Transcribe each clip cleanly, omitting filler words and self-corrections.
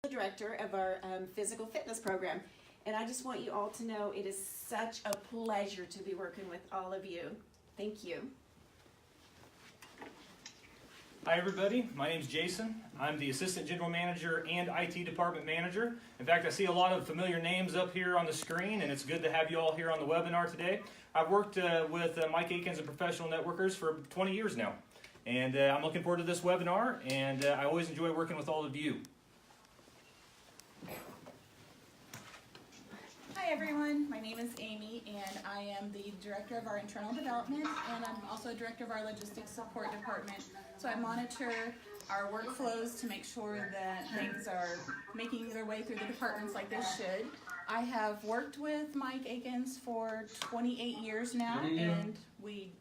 Director of our physical fitness program. And I just want you all to know it is such a pleasure to be working with all of you. Thank you. Hi everybody, my name is Jason. I'm the Assistant General Manager and IT Department Manager. In fact, I see a lot of familiar names up here on the screen, and it's good to have you all here on the webinar today. I've worked with Mike Akins and Professional Networkers for 20 years now, and I'm looking forward to this webinar, and I always enjoy working with all of you. Hi everyone, my name is Amy and I am the Director of our Internal Development, and I'm also Director of our Logistics Support Department. So I monitor our workflows to make sure that things are making their way through the departments like they should. I have worked with Mike Akins for 28 years now, and we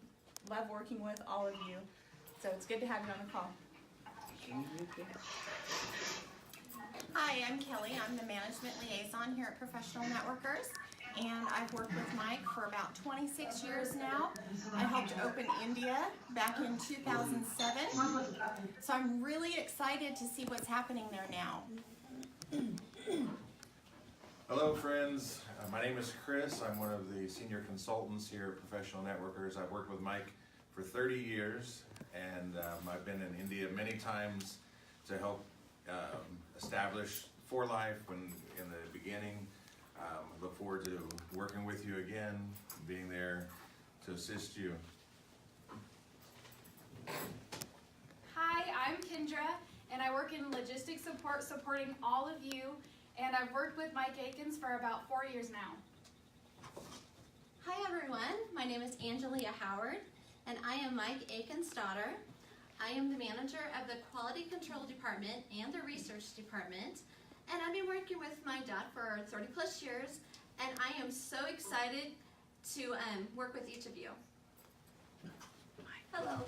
love working with all of you. So it's good to have you on the call. Hi, I'm Kelly. I'm the Management Liaison here at Professional Networkers, and I've worked with Mike for about 26 years now. I helped open India back in 2007, so I'm really excited to see what's happening there now. Hello friends, my name is Chris. I'm one of the senior consultants here at Professional Networkers. I've worked with Mike for 30 years, and I've been in India many times to help establish For Life in the beginning. I look forward to working with you again, being there to assist you. Hi, I'm Kendra, and I work in logistics support, supporting all of you, and I've worked with Mike Akins for about 4 years now. Hi everyone, my name is Angelia Howard, and I am Mike Akins' daughter. I am the manager of the Quality Control Department and the Research Department, and I've been working with my dad for 30 plus years, and I am so excited to work with each of you. Hello.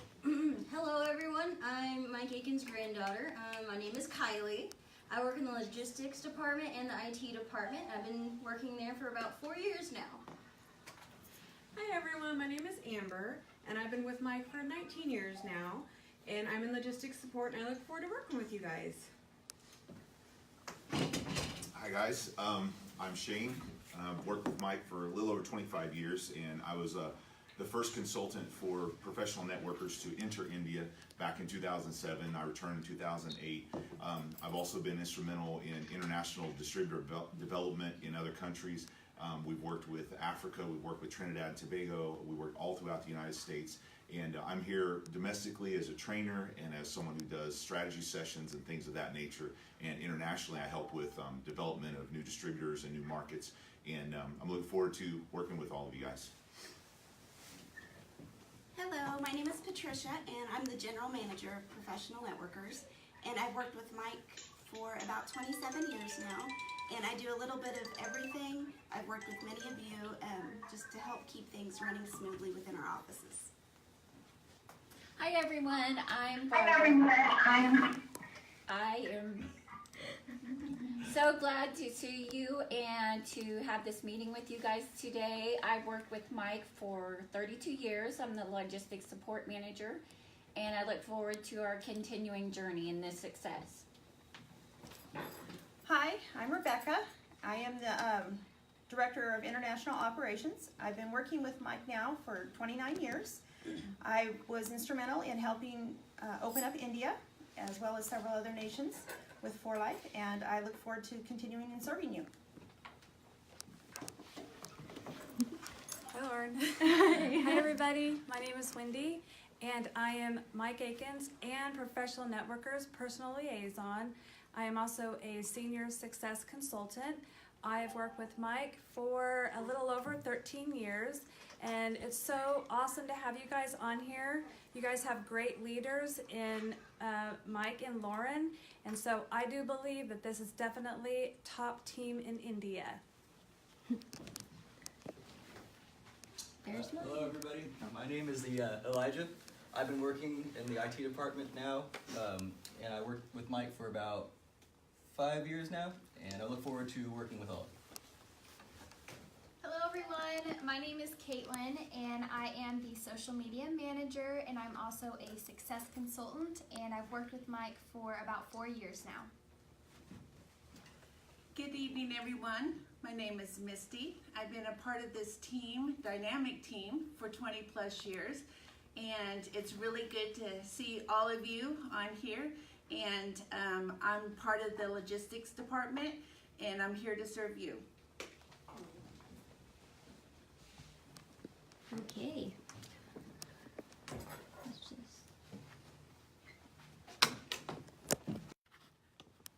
Hello everyone, I'm Mike Akins' granddaughter. My name is Kylie. I work in the Logistics Department and the IT Department. I've been working there for about 4 years now. Hi everyone, my name is Amber, and I've been with Mike for 19 years now. And I'm in logistics support, and I look forward to working with you guys. Hi guys, I'm Shane. I've worked with Mike for a little over 25 years, and I was the first consultant for Professional Networkers to enter India back in 2007. I returned in 2008. I've also been instrumental in international distributor development in other countries. We've worked with Africa, we've worked with Trinidad and Tobago, we worked all throughout the United States. And I'm here domestically as a trainer and as someone who does strategy sessions and things of that nature. And internationally, I help with development of new distributors and new markets. And I'm looking forward to working with all of you guys. Hello, my name is Patricia, and I'm the General Manager of Professional Networkers. And I've worked with Mike for about 27 years now. And I do a little bit of everything. I've worked with many of you just to help keep things running smoothly within our offices. Hi everyone, I'm Barbara. I am so glad to see you and to have this meeting with you guys today. I've worked with Mike for 32 years. I'm the Logistics Support Manager, and I look forward to our continuing journey in this success. Hi, I'm Rebecca. I am the Director of International Operations. I've been working with Mike now for 29 years. I was instrumental in helping open up India, as well as several other nations with For Life, and I look forward to continuing and serving you. Hi Lauren. Hi everybody, my name is Wendy, and I am Mike Akins and Professional Networkers Personal Liaison. I am also a Senior Success Consultant. I have worked with Mike for a little over 13 years, and it's so awesome to have you guys on here. You guys have great leaders in Mike and Lauren, and so I do believe that this is definitely top team in India. Hello everybody, my name is Elijah. I've been working in the IT department now, and I worked with Mike for about 5 years now, and I look forward to working with all of you. Hello everyone, my name is Caitlin, and I am the social media manager, and I'm also a success consultant, and I've worked with Mike for about 4 years now. evening, everyone. My name is Misty. I've been a part of this team, dynamic team, for 20 plus years. And it's really good to see all of you on here. And I'm part of the logistics department, and I'm here to serve you. Okay. Let's just...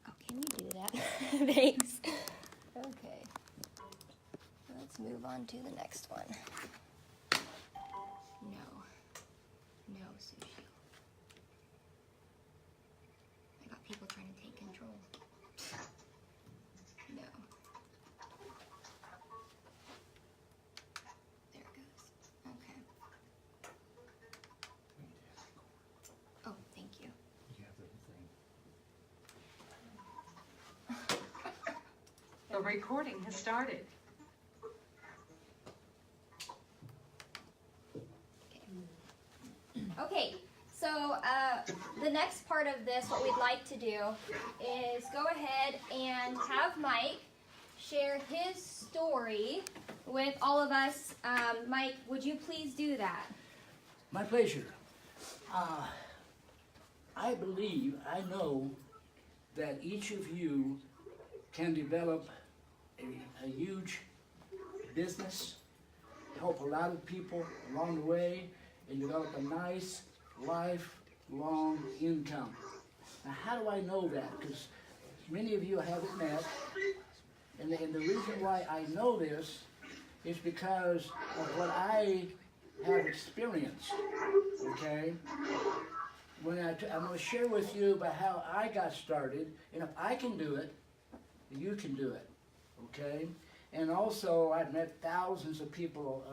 Oh, can you do that? Thanks. Okay. Let's move on to the next one. No. No sushi. I got people trying to take control. No. There it goes. Okay. Oh, thank you. The recording has started. Okay, so the next part of this, what we'd like to do is go ahead and have Mike share his story with all of us. Mike, would you please do that? My pleasure. I believe, I know that each of you can develop a huge business, help a lot of people along the way, and develop a nice lifelong income. Now, how do I know that? Because many of you I haven't met, and the reason why I know this is because of what I have experienced, okay? I'm going to share with you about how I got started, and if I can do it, you can do it, okay? And also, I've met thousands of people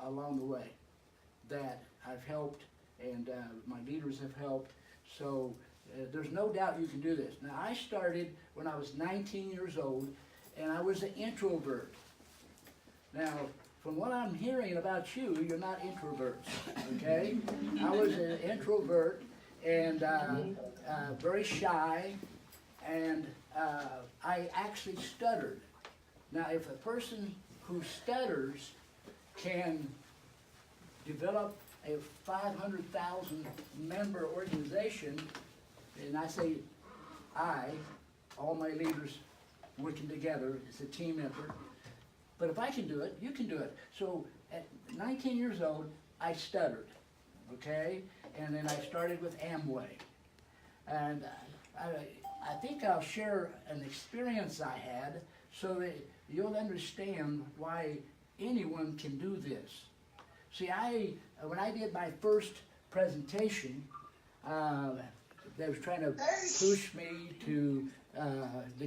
along the way that I've helped, and my leaders have helped, so there's no doubt you can do this. Now, I started when I was 19 years old, and I was an introvert. Now, from what I'm hearing about you, you're not introverts, okay? I was an introvert and very shy, and I actually stuttered. Now, if a person who stutters can develop a 500,000 member organization, and I say all my leaders working together, it's a team effort. But if I can do it, you can do it. So at 19 years old, I stuttered, okay? And then I started with Amway. And I think I'll share an experience I had so that you'll understand why anyone can do this. See, when I did my first presentation, they was trying to push me to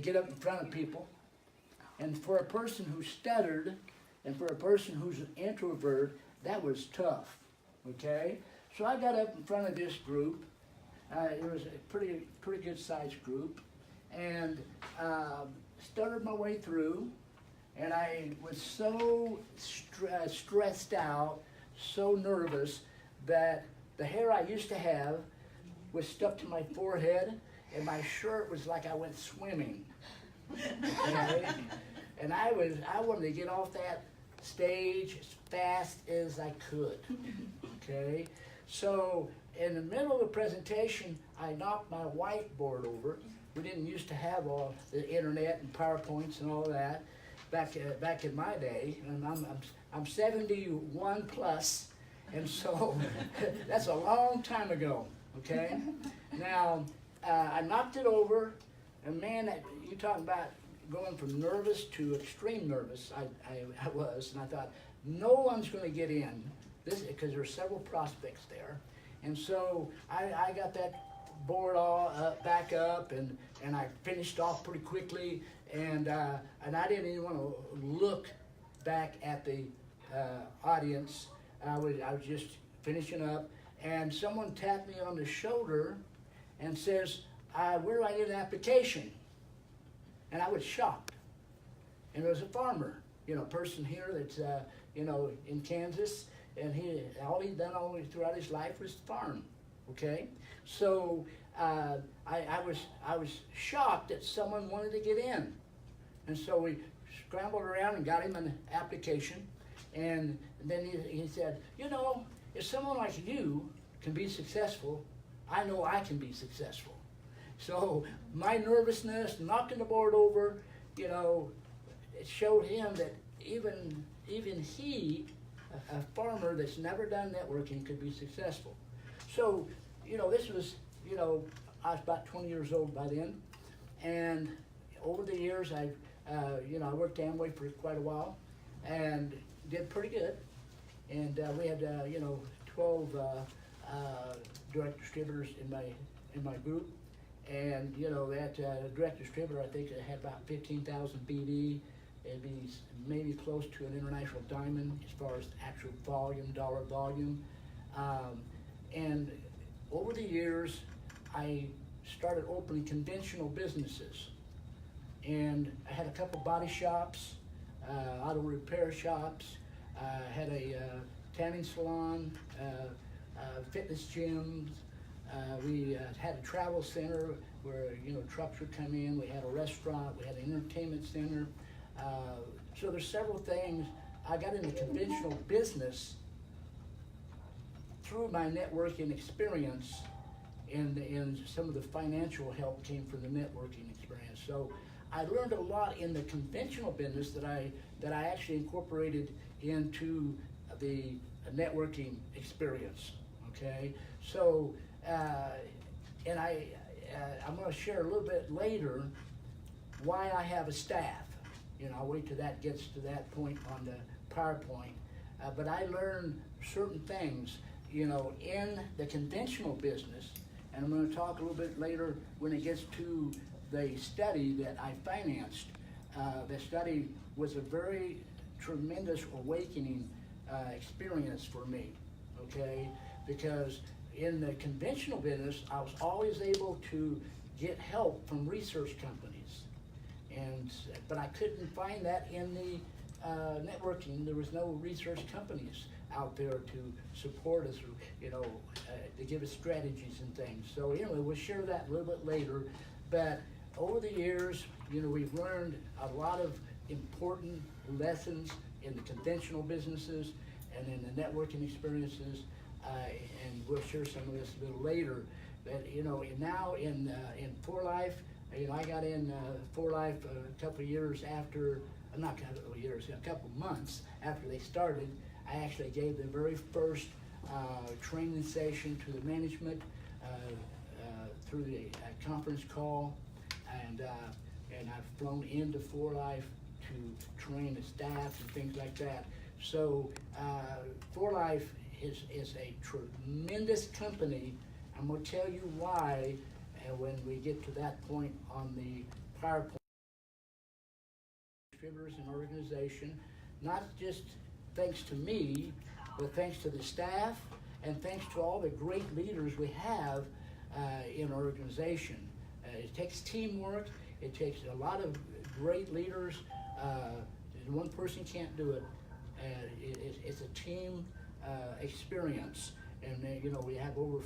get up in front of people. And for a person who stuttered, and for a person who's an introvert, that was tough, okay? So I got up in front of this group. It was a pretty good sized group, and stuttered my way through, and I was so stressed out, so nervous, that the hair I used to have was stuck to my forehead, and my shirt was like I went swimming. Okay? And I wanted to get off that stage as fast as I could, okay? So in the middle of the presentation, I knocked my whiteboard over. We didn't used to have all the internet and PowerPoints and all that back in my day, and I'm 71 plus, and so that's a long time ago, okay? Now, I knocked it over, and man, you talking about going from nervous to extreme nervous, I was, and I thought, no one's going to get in, because there were several prospects there, and so I got that board all back up, and I finished off pretty quickly, and I didn't even want to look back at the audience. I was just finishing up, and someone tapped me on the shoulder and says, where do I get an application? And I was shocked. And it was a farmer, person here that's, in Kansas, and all he'd done all throughout his life was farm, okay? So I was shocked that someone wanted to get in, And so we scrambled around and got him an application. And then he said, you know, if someone like you can be successful, I know I can be successful. So my nervousness, knocking the board over, you know, it showed him that even he, a farmer that's never done networking, could be successful. So, you know, this was, you know, I was about 20 years old by then, and over the years, I worked Amway for quite a while, and did pretty good. And we had, 12 direct distributors in my group, and you know that direct distributor, I think it had about 15,000 BD. It'd be maybe close to an international diamond as far as actual volume, dollar volume. And over the years, I started opening conventional businesses. And I had a couple body shops, auto repair shops, had a tanning salon, fitness gyms. We had a travel center where, you know, trucks would come in. We had a restaurant. We had an entertainment center. So there's several things. I got into conventional business through my networking experience, and some of the financial help came from the networking experience. So I learned a lot in the conventional business that I actually incorporated into the networking experience. Okay, so and I'm going to share a little bit later why I have a staff. You know, I'll wait till that gets to that point on the PowerPoint. But I learned certain things, you know, in the conventional business, and I'm going to talk a little bit later when it gets to the study that I financed. The study was a very tremendous awakening experience for me, okay? Because in the conventional business, I was always able to get help from research companies. But I couldn't find that in the networking. There was no research companies out there to support us, or, you know, to give us strategies and things. So anyway, we'll share that a little bit later. But over the years, you know, we've learned a lot of important lessons in the conventional businesses and in the networking experiences, and we'll share some of this a little later. But you know, now in 4Life, you know, I got in 4Life a couple of years after, not a couple of years, a couple of months after they started. I actually gave the very first training session to the management through the conference call, and I've flown into 4Life to train the staff and things like that. So 4Life is a tremendous company. I'm going to tell you why when we get to that point on the PowerPoint. Distributors and organization, not just thanks to me, but thanks to the staff and thanks to all the great leaders we have in our organization. It takes teamwork. It takes a lot of great leaders. One person can't do it. It's a team experience. And you know, we have over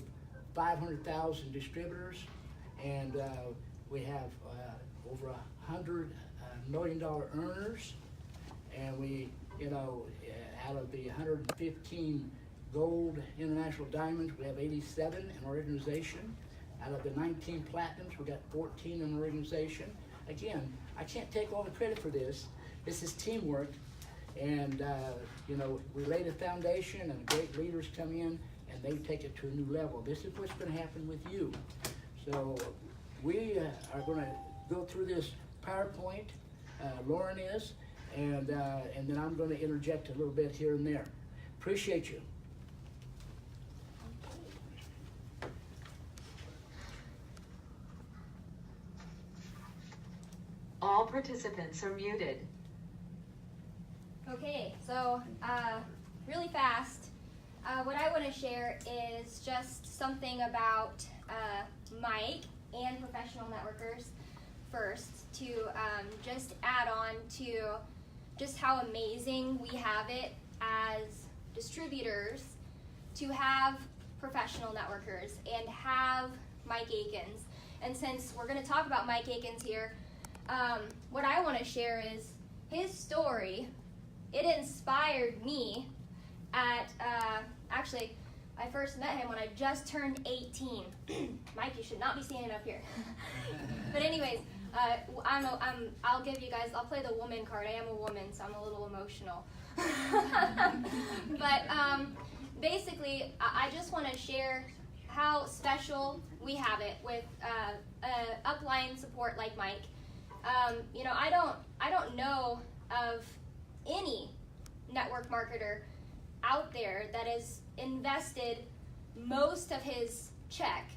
500,000 distributors, and we have over $100 million earners, and we, you know, out of the 115 gold international diamonds, we have 87 in our organization. Out of the 19 platinums, we got 14 in our organization. Again, I can't take all the credit for this. This is teamwork, and you know, we laid a foundation, and great leaders come in, and they take it to a new level. This is what's going to happen with you. So we are going to go through this PowerPoint. Lauren is, and then I'm going to interject a little bit here and there. Appreciate you. All participants are muted. Okay, so really fast, what I want to share is just something about Mike and Professional Networkers first, to just add on to just how amazing we have it as distributors to have professional networkers and have Mike Akins. And since we're going to talk about Mike Akins here, what I want to share is his story. It inspired me at, actually, I first met him when I just turned 18. Mike, you should not be standing up here. But anyways, I'll give you guys, I'll play the woman card. I am a woman, so I'm a little emotional. But basically, I just want to share how special we have it with upline support like Mike. You know, I don't know of any network marketer out there that has invested most of his check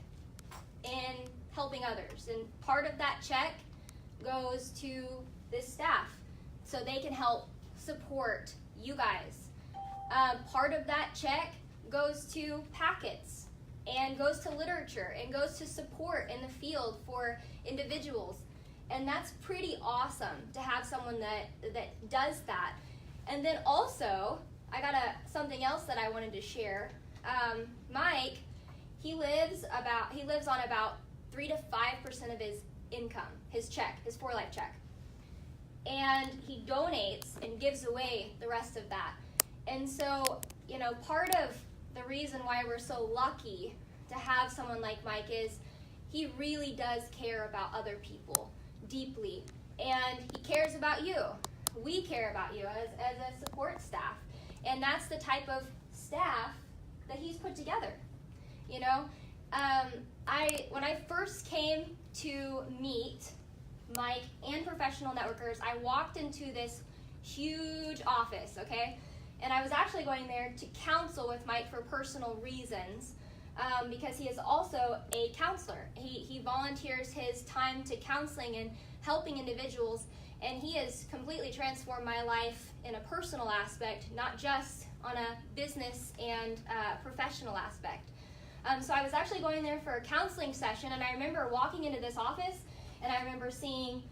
in helping others, and part of that check goes to this staff so they can help support you guys. Part of that check goes to packets and goes to literature and goes to support in the field for individuals, and that's pretty awesome to have someone that does that. And then also, I got something else that I wanted to share. Mike, he lives on about 3 to 5% of his income, his check, his For Life check. And he donates and gives away the rest of that. And so, you know, part of the reason why we're so lucky to have someone like Mike is he really does care about other people deeply. And he cares about you. We care about you as a support staff. And that's the type of staff that he's put together. You know, when I first came to meet Mike and professional networkers, I walked into this huge office, okay? And I was actually going there to counsel with Mike for personal reasons, because he is also a counselor. He volunteers his time to counseling and helping individuals, and he has completely transformed my life in a personal aspect, not just on a business and professional aspect. So I was actually going there for a counseling session, and I remember walking into this office, and I remember seeing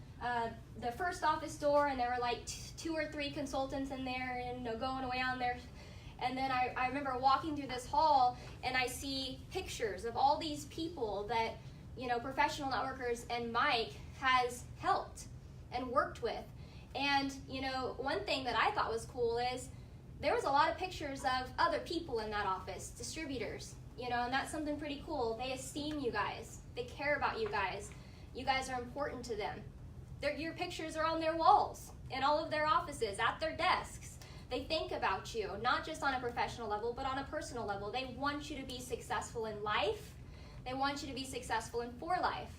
the first office door, and there were like 2 or 3 consultants in there, and going away on there. And then I remember walking through this hall, and I see pictures of all these people that, you know, professional networkers and Mike has helped and worked with. And, you know, one thing that I thought was cool is there was a lot of pictures of other people in that office, distributors, you know, and that's something pretty cool. They esteem you guys. They care about you guys. You guys are important to them. Your pictures are on their walls, in all of their offices, at their desks. They think about you, not just on a professional level, but on a personal level. They want you to be successful in life. They want you to be successful in For Life.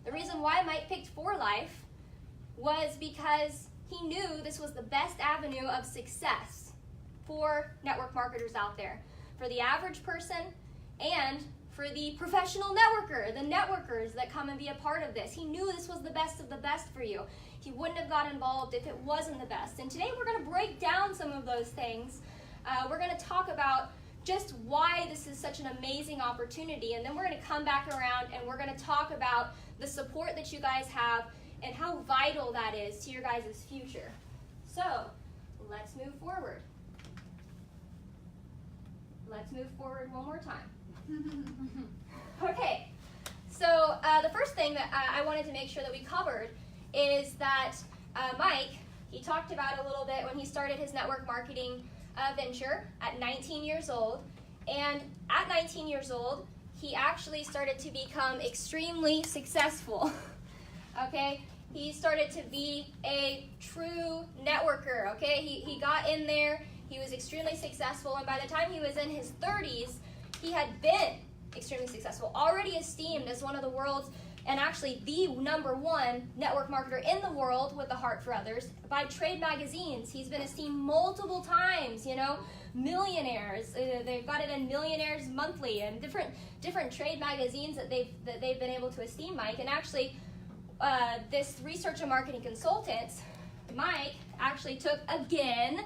The reason why Mike picked For Life was because he knew this was the best avenue of success for network marketers out there, for the average person and for the professional networker, the networkers that come and be a part of this. He knew this was the best of the best for you. He wouldn't have got involved if it wasn't the best. And today we're going to break down some of those things. We're going to talk about just why this is such an amazing opportunity, and then we're going to come back around and we're going to talk about the support that you guys have and how vital that is to your guys' future. So, let's move forward. Let's move forward one more time. Okay, so the first thing that I wanted to make sure that we covered is that Mike, he talked about it a little bit when he started his network marketing venture at 19 years old. And at 19 years old, he actually started to become extremely successful. Okay, he started to be a true networker. Okay, he got in there, he was extremely successful, and by the time he was in his 30s, he had been extremely successful, already esteemed as one of the world's, and actually the #1 network marketer in the world with a heart for others by trade magazines. He's been esteemed multiple times, you know, millionaires. They've got it in Millionaires Monthly and different trade magazines that they've been able to esteem Mike. And actually, this research and marketing consultant, Mike, actually took again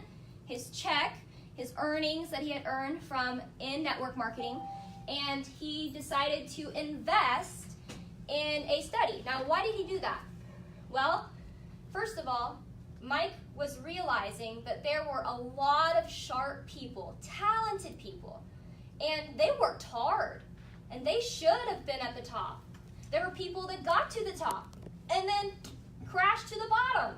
his check, his earnings that he had earned from in network marketing, and he decided to invest in a study. Now, why did he do that? Well, first of all, Mike was realizing that there were a lot of sharp people, talented people, and they worked hard, and they should have been at the top. There were people that got to the top and then crashed to the bottom.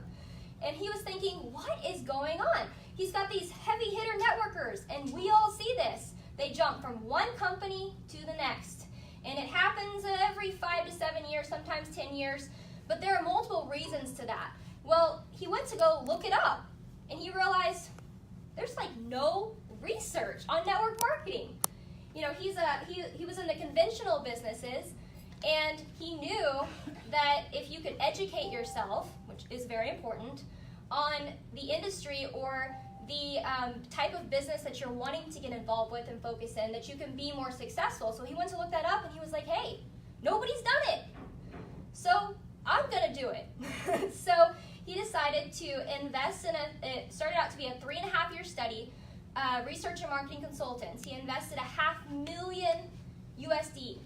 And he was thinking, what is going on? He's got these heavy hitter networkers, and we all see this. They jump from one company to the next. And it happens every 5 to 7 years, sometimes 10 years. But there are multiple reasons to that. Well, he went to go look it up, and he realized there's like no research on network marketing. You know, he was in the conventional businesses, and he knew that if you could educate yourself, which is very important, on the industry or the type of business that you're wanting to get involved with and focus in, that you can be more successful. So he went to look that up, and he was like, hey, nobody's done it. So I'm going to do it. So he decided to invest in it started out to be a 3.5-year study, research and marketing consultants. He invested $500,000 USD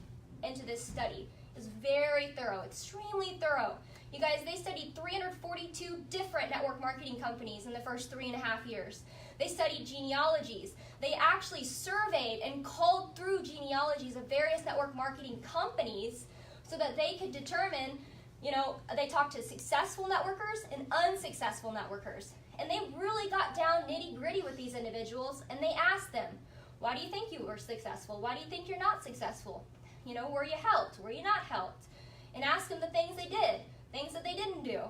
into this study. It was very thorough, extremely thorough. You guys, they studied 342 different network marketing companies in the first 3.5 years. They studied genealogies. They actually surveyed and called through genealogies of various network marketing companies so that they could determine, you know, they talked to successful networkers and unsuccessful networkers. And they really got down nitty-gritty with these individuals, and they asked them, why do you think you were successful? Why do you think you're not successful? You know, were you helped? Were you not helped? And ask them the things they did, things that they didn't do.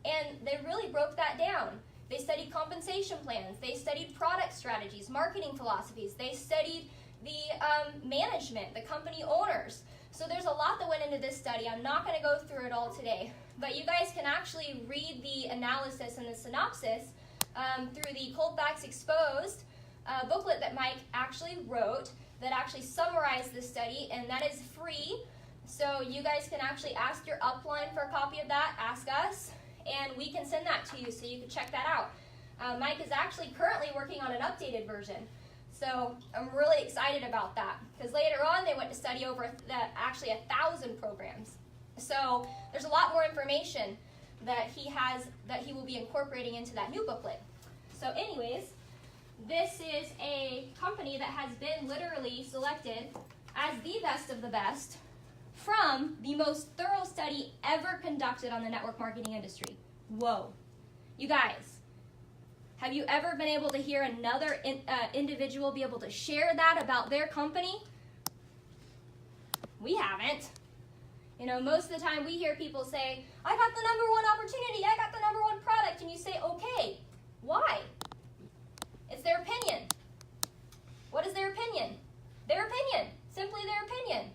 And they really broke that down. They studied compensation plans. They studied product strategies, marketing philosophies. They studied the management, the company owners. So there's a lot that went into this study. I'm not going to go through it all today. But you guys can actually read the analysis and the synopsis through the Cold Facts Exposed booklet that Mike actually wrote that actually summarized this study, and that is free. So you guys can actually ask your upline for a copy of that, ask us, and we can send that to you so you can check that out. Mike is actually currently working on an updated version. So I'm really excited about that, because later on they went to study over actually 1,000 programs. So there's a lot more information that he will be incorporating into that new booklet. So anyways, this is a company that has been literally selected as the best of the best from the most thorough study ever conducted on the network marketing industry. Whoa. You guys, have you ever been able to hear another individual be able to share that about their company? We haven't. You know, most of the time we hear people say, I got the #1 opportunity, I got the #1 product, and you say, okay, why? It's their opinion. What is their opinion? Their opinion, simply their opinion.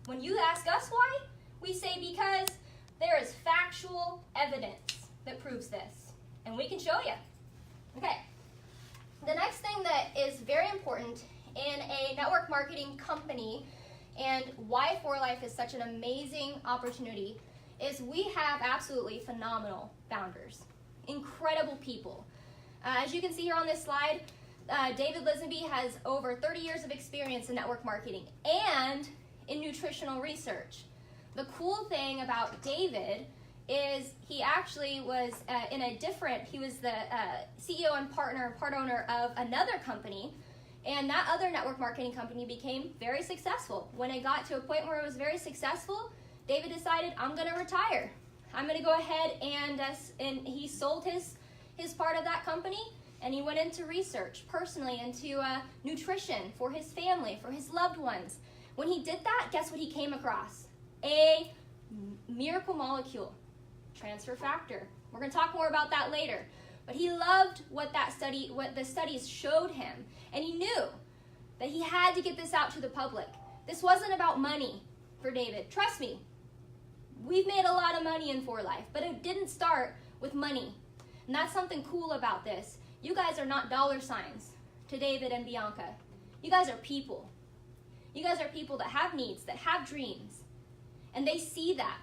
When you ask us why, we say because there is factual evidence that proves this, and we can show you. Okay, the next thing that is very important in a network marketing company and why 4Life is such an amazing opportunity is we have absolutely phenomenal founders, incredible people. As you can see here on this slide, David Lisenby has over 30 years of experience in network marketing and in nutritional research. The cool thing about David is he actually was he was the CEO and part owner of another company, and that other network marketing company became very successful. When it got to a point where it was very successful, David decided, I'm going to retire. I'm going to go ahead and he sold his part of that company, and he went into research personally, into nutrition for his family, for his loved ones. When he did that, guess what he came across? A miracle molecule, transfer factor. We're going to talk more about that later. But he loved what the studies showed him, and he knew that he had to get this out to the public. This wasn't about money for David. Trust me, we've made a lot of money in 4Life, but it didn't start with money. And that's something cool about this. You guys are not dollar signs to David and Bianca. You guys are people. You guys are people that have needs, that have dreams, and they see that.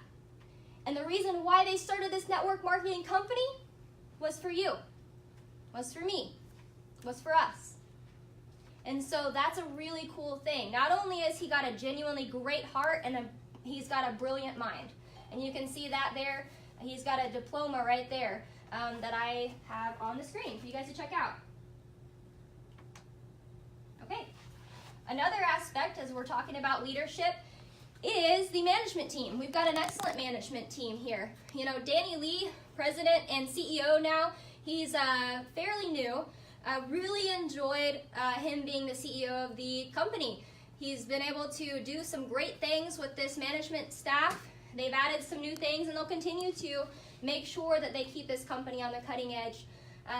And the reason why they started this network marketing company was for you, was for me, was for us. And so that's a really cool thing. Not only has he got a genuinely great heart, and he's got a brilliant mind. And you can see that there. He's got a diploma right there that I have on the screen for you guys to check out. Okay. Another aspect, as we're talking about leadership, is the management team. We've got an excellent management team here. You know, Danny Lee, president and CEO now, he's fairly new. Really enjoyed him being the CEO of the company. He's been able to do some great things with this management staff. They've added some new things, and they'll continue to make sure that they keep this company on the cutting edge.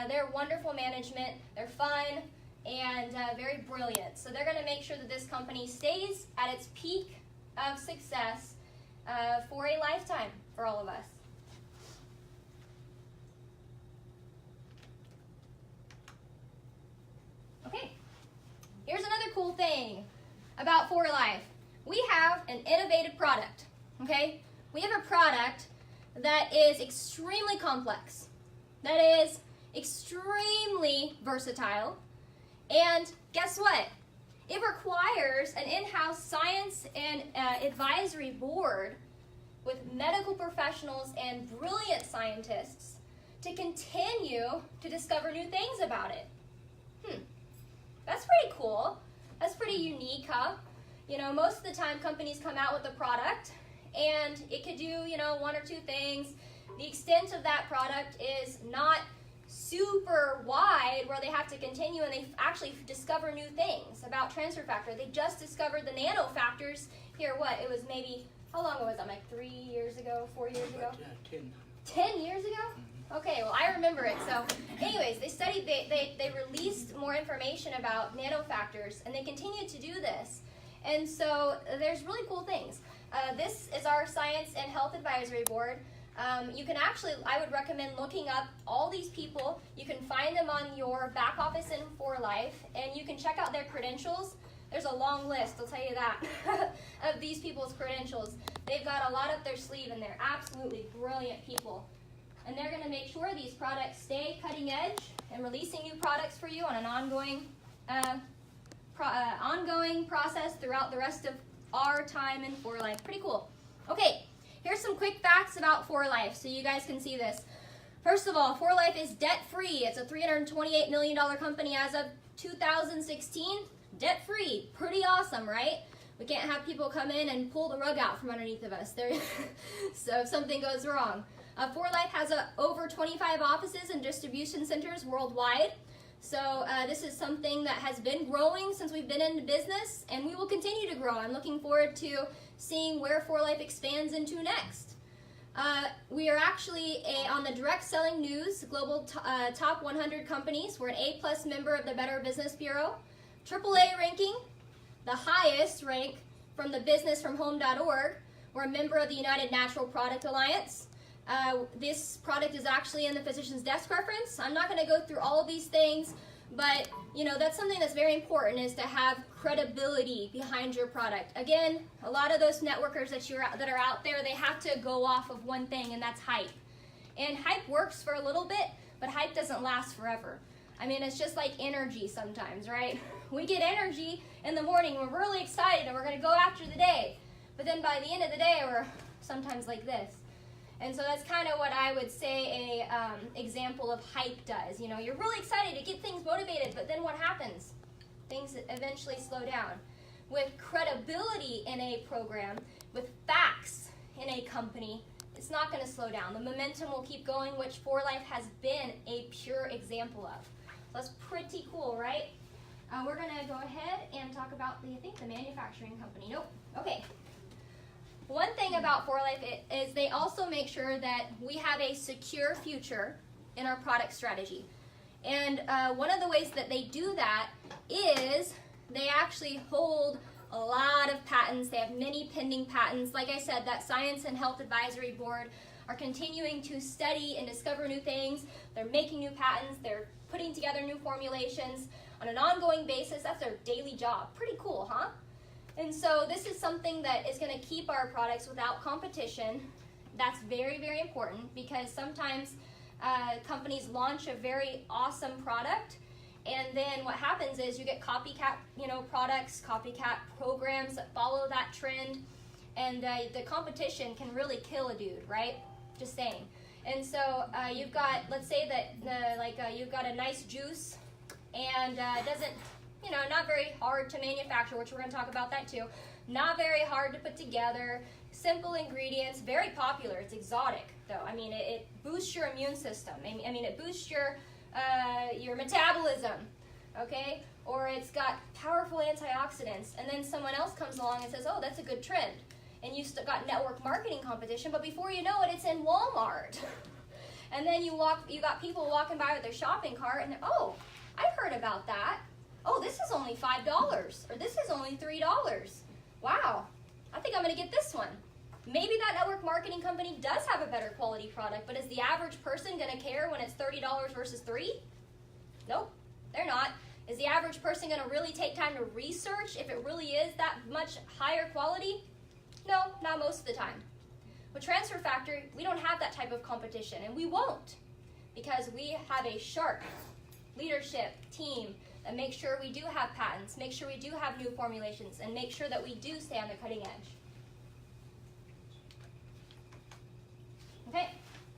They're wonderful management, they're fun, and very brilliant. So they're going to make sure that this company stays at its peak of success for a lifetime for all of us. Okay, here's another cool thing about For Life. We have an innovative product, okay? We have a product that is extremely complex, that is extremely versatile, and guess what? It requires an in-house science and advisory board with medical professionals and brilliant scientists to continue to discover new things about it. That's pretty cool. That's pretty unique, huh? You know, most of the time companies come out with a product and it could do, you know, one or two things. The extent of that product is not super wide where they have to continue and they actually discover new things about transfer factor. They just discovered the nano factors here, what? It was maybe, how long was that? Like 3 years ago, 4 years ago? 10 years ago? Okay, well, I remember it. So anyways, they studied, they released more information about nanofactors, and they continue to do this. And so there's really cool things. This is our Science and Health Advisory Board. You can actually, I would recommend looking up all these people. You can find them on your back office in For Life, and you can check out their credentials. There's a long list, I'll tell you that, of these people's credentials. They've got a lot up their sleeve, and they're absolutely brilliant people. And they're going to make sure these products stay cutting edge and releasing new products for you on an ongoing process throughout the rest of our time in For Life. Pretty cool. Okay, here's some quick facts about For Life so you guys can see this. First of all, For Life is debt-free. It's a $328 million company as of 2016. Debt-free. Pretty awesome, right? We can't have people come in and pull the rug out from underneath of us. So if something goes wrong. For Life has over 25 offices and distribution centers worldwide. So this is something that has been growing since we've been in business, and we will continue to grow. I'm looking forward to seeing where For Life expands into next. We are actually on the Direct Selling News Global Top 100 Companies. We're an A+ member of the Better Business Bureau. AAA ranking, the highest rank from the businessfromhome.org. We're a member of the United Natural Product Alliance. This product is actually in the physician's desk reference. I'm not going to go through all of these things, but you know, that's something that's very important, is to have credibility behind your product. Again, a lot of those networkers that are out there, they have to go off of one thing, and that's hype. And hype works for a little bit, but hype doesn't last forever. I mean, it's just like energy sometimes, right? We get energy in the morning, we're really excited, and we're going to go after the day. But then by the end of the day, we're sometimes like this. And so that's kind of what I would say a example of hype does. You know, you're really excited to get things motivated, but then what happens? Things eventually slow down. With credibility in a program, with facts in a company, it's not going to slow down. The momentum will keep going, which For Life has been a pure example of. So that's pretty cool, right? We're going to go ahead and talk about the manufacturing company. Nope. Okay. One thing about For Life is they also make sure that we have a secure future in our product strategy. And one of the ways that they do that is they actually hold a lot of patents. They have many pending patents. Like I said, that Science and Health Advisory Board are continuing to study and discover new things. They're making new patents. They're putting together new formulations on an ongoing basis. That's their daily job. Pretty cool, huh? And so this is something that is going to keep our products without competition. That's very, very important, because sometimes companies launch a very awesome product, and then what happens is you get copycat, products, copycat programs that follow that trend, and the competition can really kill a dude, right? Just saying. And so you've got, let's say that you've got a nice juice, and it doesn't, not very hard to manufacture, which we're going to talk about that too. Not very hard to put together, simple ingredients, very popular. It's exotic though. I mean, it boosts your immune system. I mean, it boosts your metabolism, okay? Or it's got powerful antioxidants, and then someone else comes along and says, oh, that's a good trend. And you got network marketing competition, but before you know it, it's in Walmart. And then you got people walking by with their shopping cart, and oh, I've heard about that. Oh, this is only $5, or this is only $3. Wow, I think I'm gonna get this one. Maybe that network marketing company does have a better quality product, but is the average person gonna care when it's $30 versus $3? Nope, they're not. Is the average person gonna really take time to research if it really is that much higher quality? No, not most of the time. With Transfer Factor, we don't have that type of competition, and we won't, because we have a sharp leadership team that makes sure we do have patents, make sure we do have new formulations, and make sure that we do stay on the cutting edge. Okay,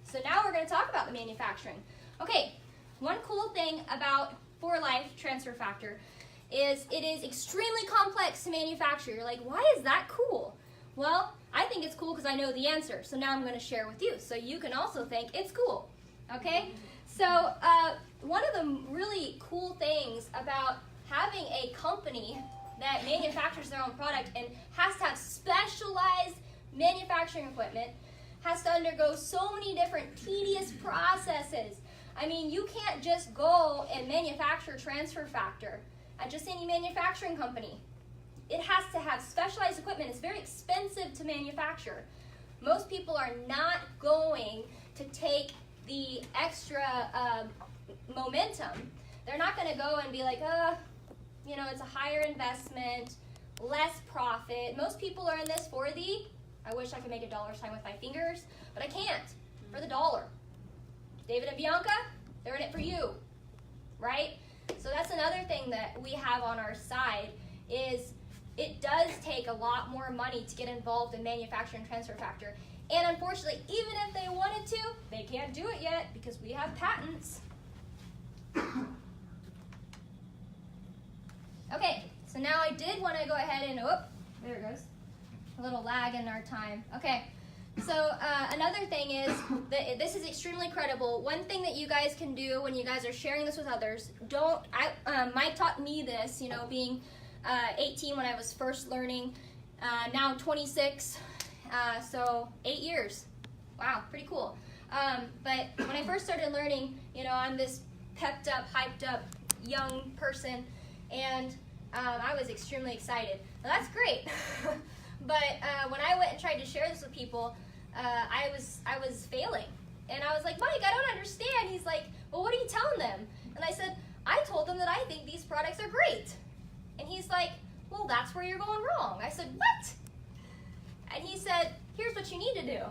so now we're going to talk about the manufacturing. Okay, one cool thing about For Life Transfer Factor is it is extremely complex to manufacture. You're like, why is that cool? Well, I think it's cool because I know the answer, so now I'm going to share with you, so you can also think it's cool, okay? So one of the really cool things about having a company that manufactures their own product and has to have specialized manufacturing equipment, has to undergo so many different tedious processes. I mean, you can't just go and manufacture Transfer Factor at just any manufacturing company. It has to have specialized equipment. It's very expensive to manufacture. Most people are not going to take the extra momentum. They're not going to go and be like, you know, it's a higher investment, less profit. Most people are in this for the, I wish I could make a dollar sign with my fingers, but I can't, for the dollar. David and Bianca, they're in it for you, right? So that's another thing that we have on our side is it does take a lot more money to get involved in manufacturing Transfer Factor. And unfortunately, even if they wanted to, they can't do it yet because we have patents. Okay, so now I did want to go ahead and, there it goes. A little lag in our time. Okay, so another thing is that this is extremely credible. One thing that you guys can do when you guys are sharing this with others, Mike taught me this, you know, being 18 when I was first learning, now 26, so 8 years. Wow, pretty cool. But when I first started learning, you know, I'm this pepped up, hyped up young person, and I was extremely excited. Now, that's great. But when I went and tried to share this with people, I was failing. And I was like, Mike, I don't understand. He's like, well, what are you telling them? And I said, I told them that I think these products are great. And he's like, well, that's where you're going wrong. I said, what? And he said, here's what you need to do.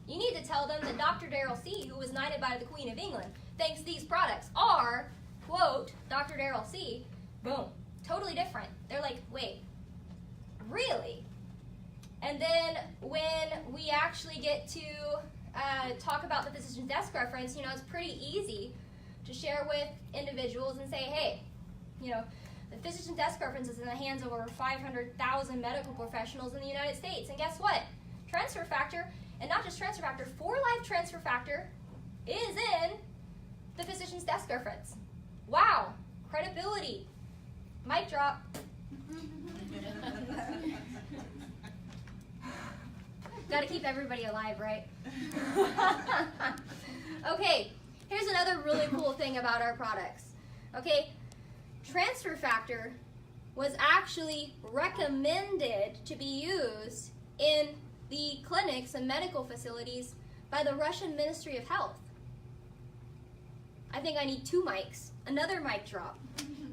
You need to tell them that Dr. Darrell C., who was knighted by the Queen of England, thinks these products are, quote, Dr. Darrell C., boom, totally different. They're like, wait, really? And then when we actually get to talk about the physician's desk reference, you know, it's pretty easy to share with individuals and say, hey, you know, the physician's desk reference is in the hands of over 500,000 medical professionals in the United States. And guess what? Transfer Factor, and not just Transfer Factor, For Life Transfer Factor is in the physician's desk reference. Wow, credibility. Mic drop. Got to keep everybody alive, right? Okay, here's another really cool thing about our products. Okay, Transfer Factor was actually recommended to be used in the clinics and medical facilities by the Russian Ministry of Health. I think I need 2 mics, another mic drop,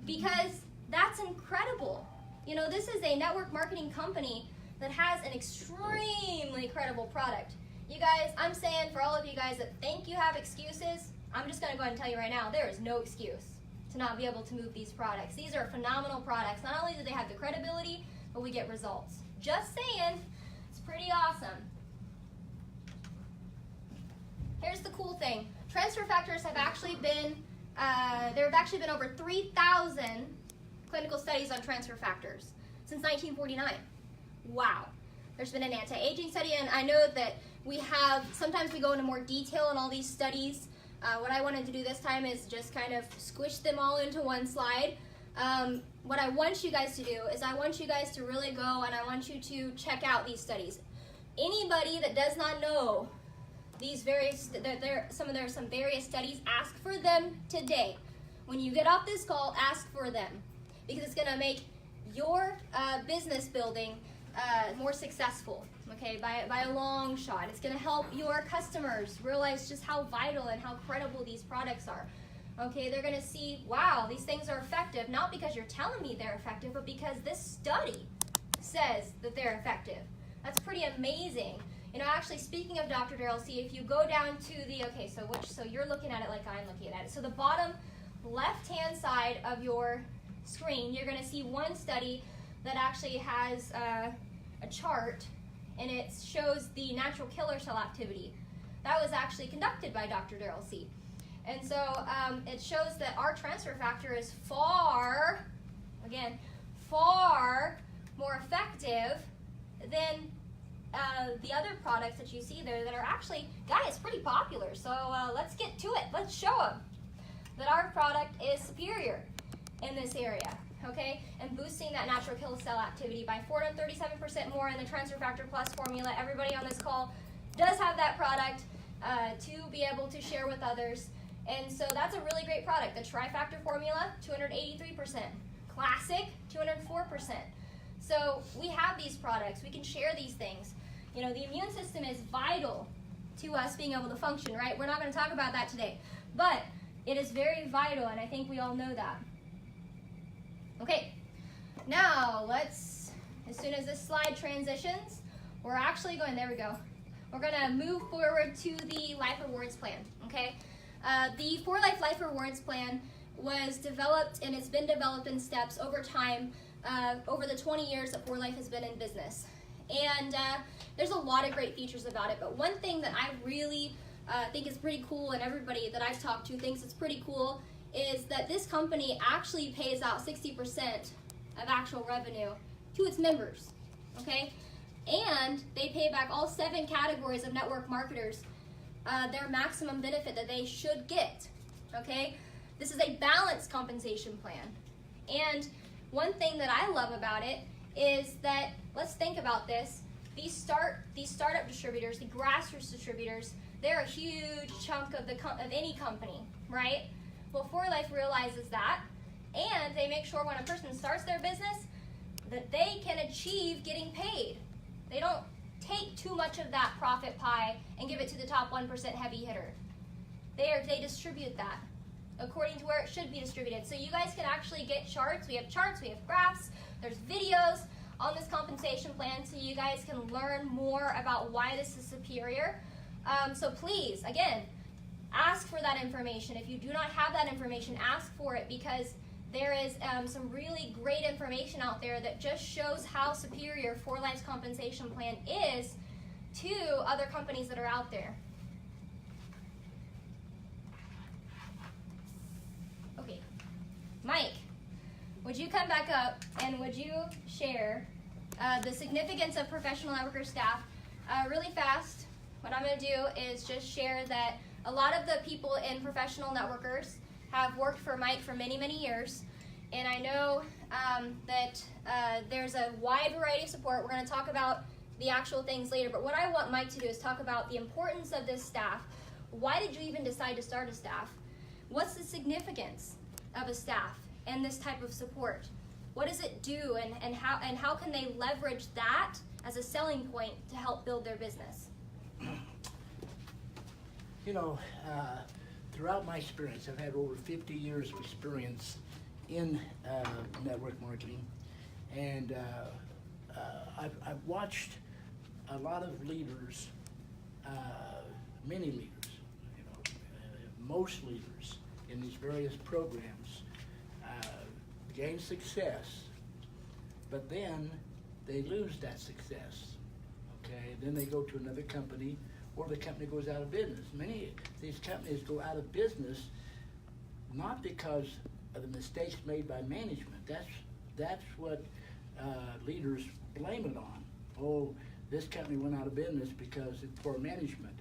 because that's incredible. You know, this is a network marketing company that has an extremely credible product. You guys, I'm saying for all of you guys that think you have excuses, I'm just going to go ahead and tell you right now, there is no excuse to not be able to move these products. These are phenomenal products. Not only do they have the credibility, but we get results. Just saying, it's pretty awesome. Here's the cool thing. Transfer factors have actually been, there have actually been over 3,000 clinical studies on transfer factors since 1949. wow. There's been an anti-aging study, and I know that sometimes we go into more detail in all these studies. What I wanted to do this time is just kind of squish them all into one slide. What I want you guys to do is I want you guys to really go and I want you to check out these studies. Anybody that does not know these various, there are some various studies, ask for them today. When you get off this call, ask for them, because it's going to make your business building more successful, okay, by a long shot. It's going to help your customers realize just how vital and how credible these products are. Okay, they're going to see, wow, these things are effective, not because you're telling me they're effective, but because this study says that they're effective. That's pretty amazing. You know, actually, speaking of Dr. Darrell C., if you go down to the, okay, so you're looking at it like I'm looking at it. So the bottom left-hand side of your screen, you're going to see one study that actually has a chart, and it shows the natural killer cell activity. That was actually conducted by Dr. Darrell C. And so it shows that our transfer factor is far more effective than the other products that you see there that are actually, guys, pretty popular. So let's get to it. Let's show them that our product is superior in this area, okay? And boosting that natural killer cell activity by 437% more in the transfer factor plus formula. Everybody on this call does have that product to be able to share with others. And so that's a really great product. The Trifactor formula, 283%. Classic, 204%. So we have these products. We can share these things. You know, the immune system is vital to us being able to function, right? We're not going to talk about that today. But it is very vital, and I think we all know that. Okay, now let's, as soon as this slide transitions, we're actually going, there we go. We're going to move forward to the Life Rewards Plan, okay? The For Life Rewards Plan was developed, and it's been developed in steps over time, over the 20 years that For Life has been in business. And there's a lot of great features about it, but one thing that I really think is pretty cool, and everybody that I've talked to thinks it's pretty cool, is that this company actually pays out 60% of actual revenue to its members, okay? And they pay back all 7 categories of network marketers their maximum benefit that they should get, okay? This is a balanced compensation plan. And one thing that I love about it is that, let's think about this, these startup distributors, the grassroots distributors, they're a huge chunk of any company, right? Well, For Life realizes that, and they make sure when a person starts their business that they can achieve getting paid. They don't take too much of that profit pie and give it to the top 1% heavy hitter. They distribute that according to where it should be distributed. So you guys can actually get charts. We have graphs, there's videos on this compensation plan, so you guys can learn more about why this is superior. So please, again, ask for that information. If you do not have that information, ask for it, because there is some really great information out there that just shows how superior For Life's compensation plan is to other companies that are out there. Okay, Mike, would you come back up and would you share the significance of professional networker staff really fast? What I'm going to do is just share that a lot of the people in professional networkers have worked for Mike for many, many years, and I know that there's a wide variety of support. We're going to talk about the actual things later, but what I want Mike to do is talk about the importance of this staff. Why did you even decide to start a staff? What's the significance of a staff and this type of support? What does it do, and how can they leverage that as a selling point to help build their business? You know, throughout my experience, I've had over 50 years of experience in network marketing, and I've watched a lot of leaders, many leaders, you know, most leaders in these various programs gain success, but then they lose that success, okay? Then they go to another company, or the company goes out of business. Many of these companies go out of business not because of the mistakes made by management. That's what leaders blame it on. oh, this company went out of business because it's poor management.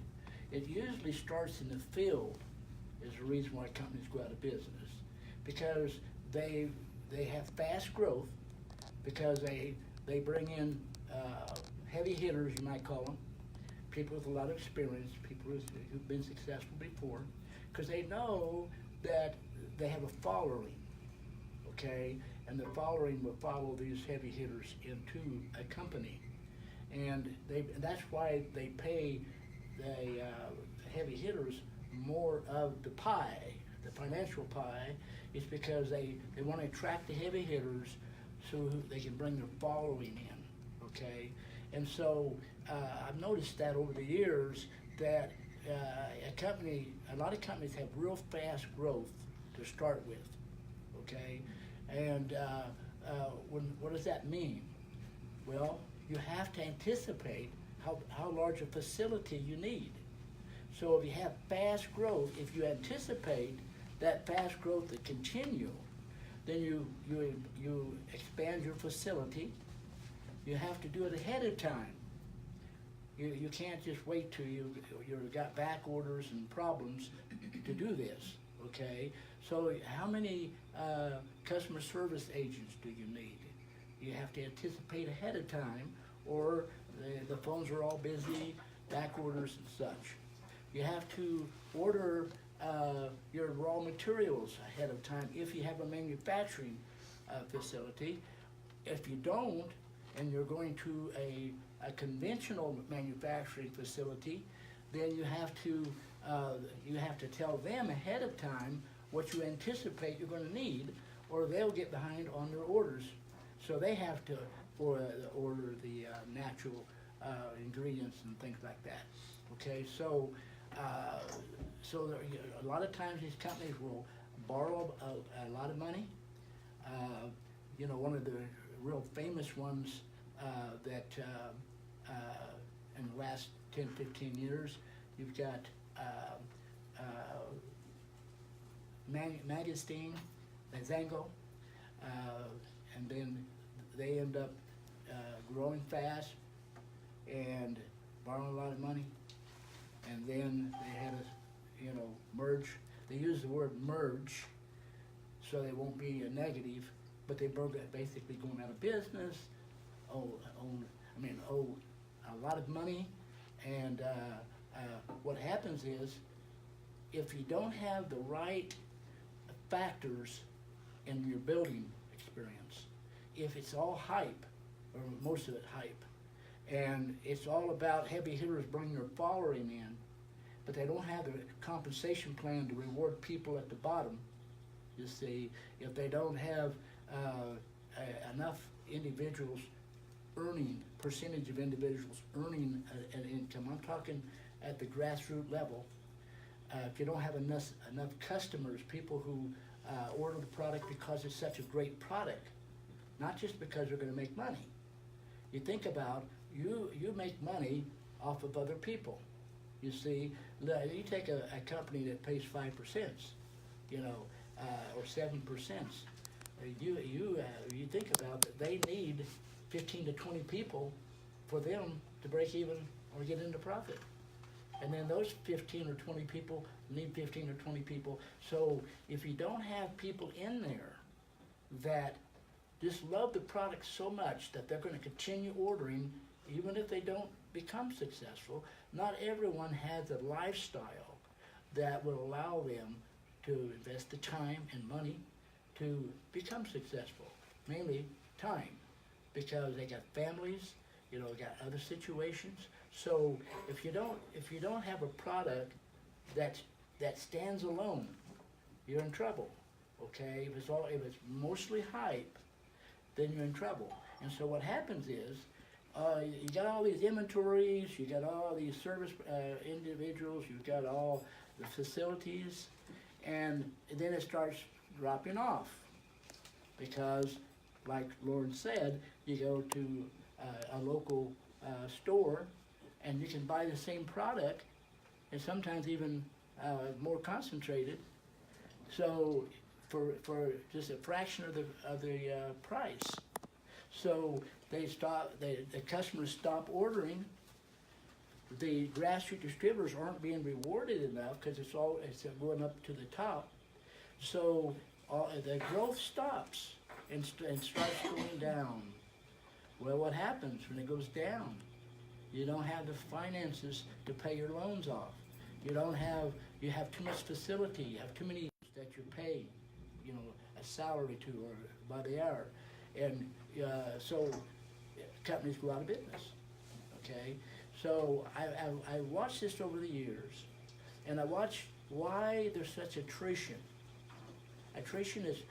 It usually starts in the field is the reason why companies go out of business, because they have fast growth, because they bring in heavy hitters, you might call them, people with a lot of experience, people who've been successful before, because they know that they have a following, okay, and the following will follow these heavy hitters into a company, and that's why they pay the heavy hitters more of the pie, the financial pie, is because they want to attract the heavy hitters so they can bring their following in, okay? And so I've noticed that over the years that a lot of companies have real fast growth to start with, okay? And what does that mean? Well, you have to anticipate how large a facility you need. So if you have fast growth, if you anticipate that fast growth to continue, then you expand your facility. You have to do it ahead of time. You can't just wait till you've got back orders and problems to do this, okay? So how many customer service agents do you need? You have to anticipate ahead of time, or the phones are all busy, back orders and such. You have to order your raw materials ahead of time if you have a manufacturing facility. If you don't, and you're going to a conventional manufacturing facility, then you have to tell them ahead of time what you anticipate you're going to need, or they'll get behind on their orders. So they have to order the natural ingredients and things like that. Okay, so a lot of times these companies will borrow a lot of money. One of the real famous ones that in the last 10, 15 years, you've got Magazine, Zango, and then they end up growing fast and borrowing a lot of money, and then they had to, merge. They use the word merge, so they won't be a negative, but they basically going out of business, owe a lot of money, and what happens is, if you don't have the right factors in your building experience, if it's all hype, or most of it hype, and it's all about heavy hitters bringing their following in, but they don't have the compensation plan to reward people at the bottom, you see, if they don't have enough individuals percentage of individuals earning an income, I'm talking at the grassroots level, if you don't have enough customers, people who order the product because it's such a great product, not just because they're going to make money. You think about, you make money off of other people. You see, you take a company that pays 5%, or 7%. You think about that they need 15 to 20 people for them to break even or get into profit. And then those 15 or 20 people need 15 or 20 people. So if you don't have people in there that just love the product so much that they're going to continue ordering even if they don't become successful, not everyone has a lifestyle that will allow them to invest the time and money to become successful, mainly time, because they got families, got other situations. So if you don't have a product that stands alone, you're in trouble. Okay, if it's mostly hype, then you're in trouble. And so what happens is, you got all these inventories, you got all these service individuals, you've got all the facilities, and then it starts dropping off. Because, like Lauren said, you go to a local store, and you can buy the same product, and sometimes even more concentrated, so for just a fraction of the price. So the customers stop ordering. The grassroots distributors aren't being rewarded enough because it's going up to the top. So the growth stops and starts going down. Well, what happens when it goes down? You don't have the finances to pay your loans off. You have too much facility. You have too many that you're paying, a salary to or by the hour. And so companies go out of business, okay? So I watched this over the years, and I watched why there's such attrition. Attrition is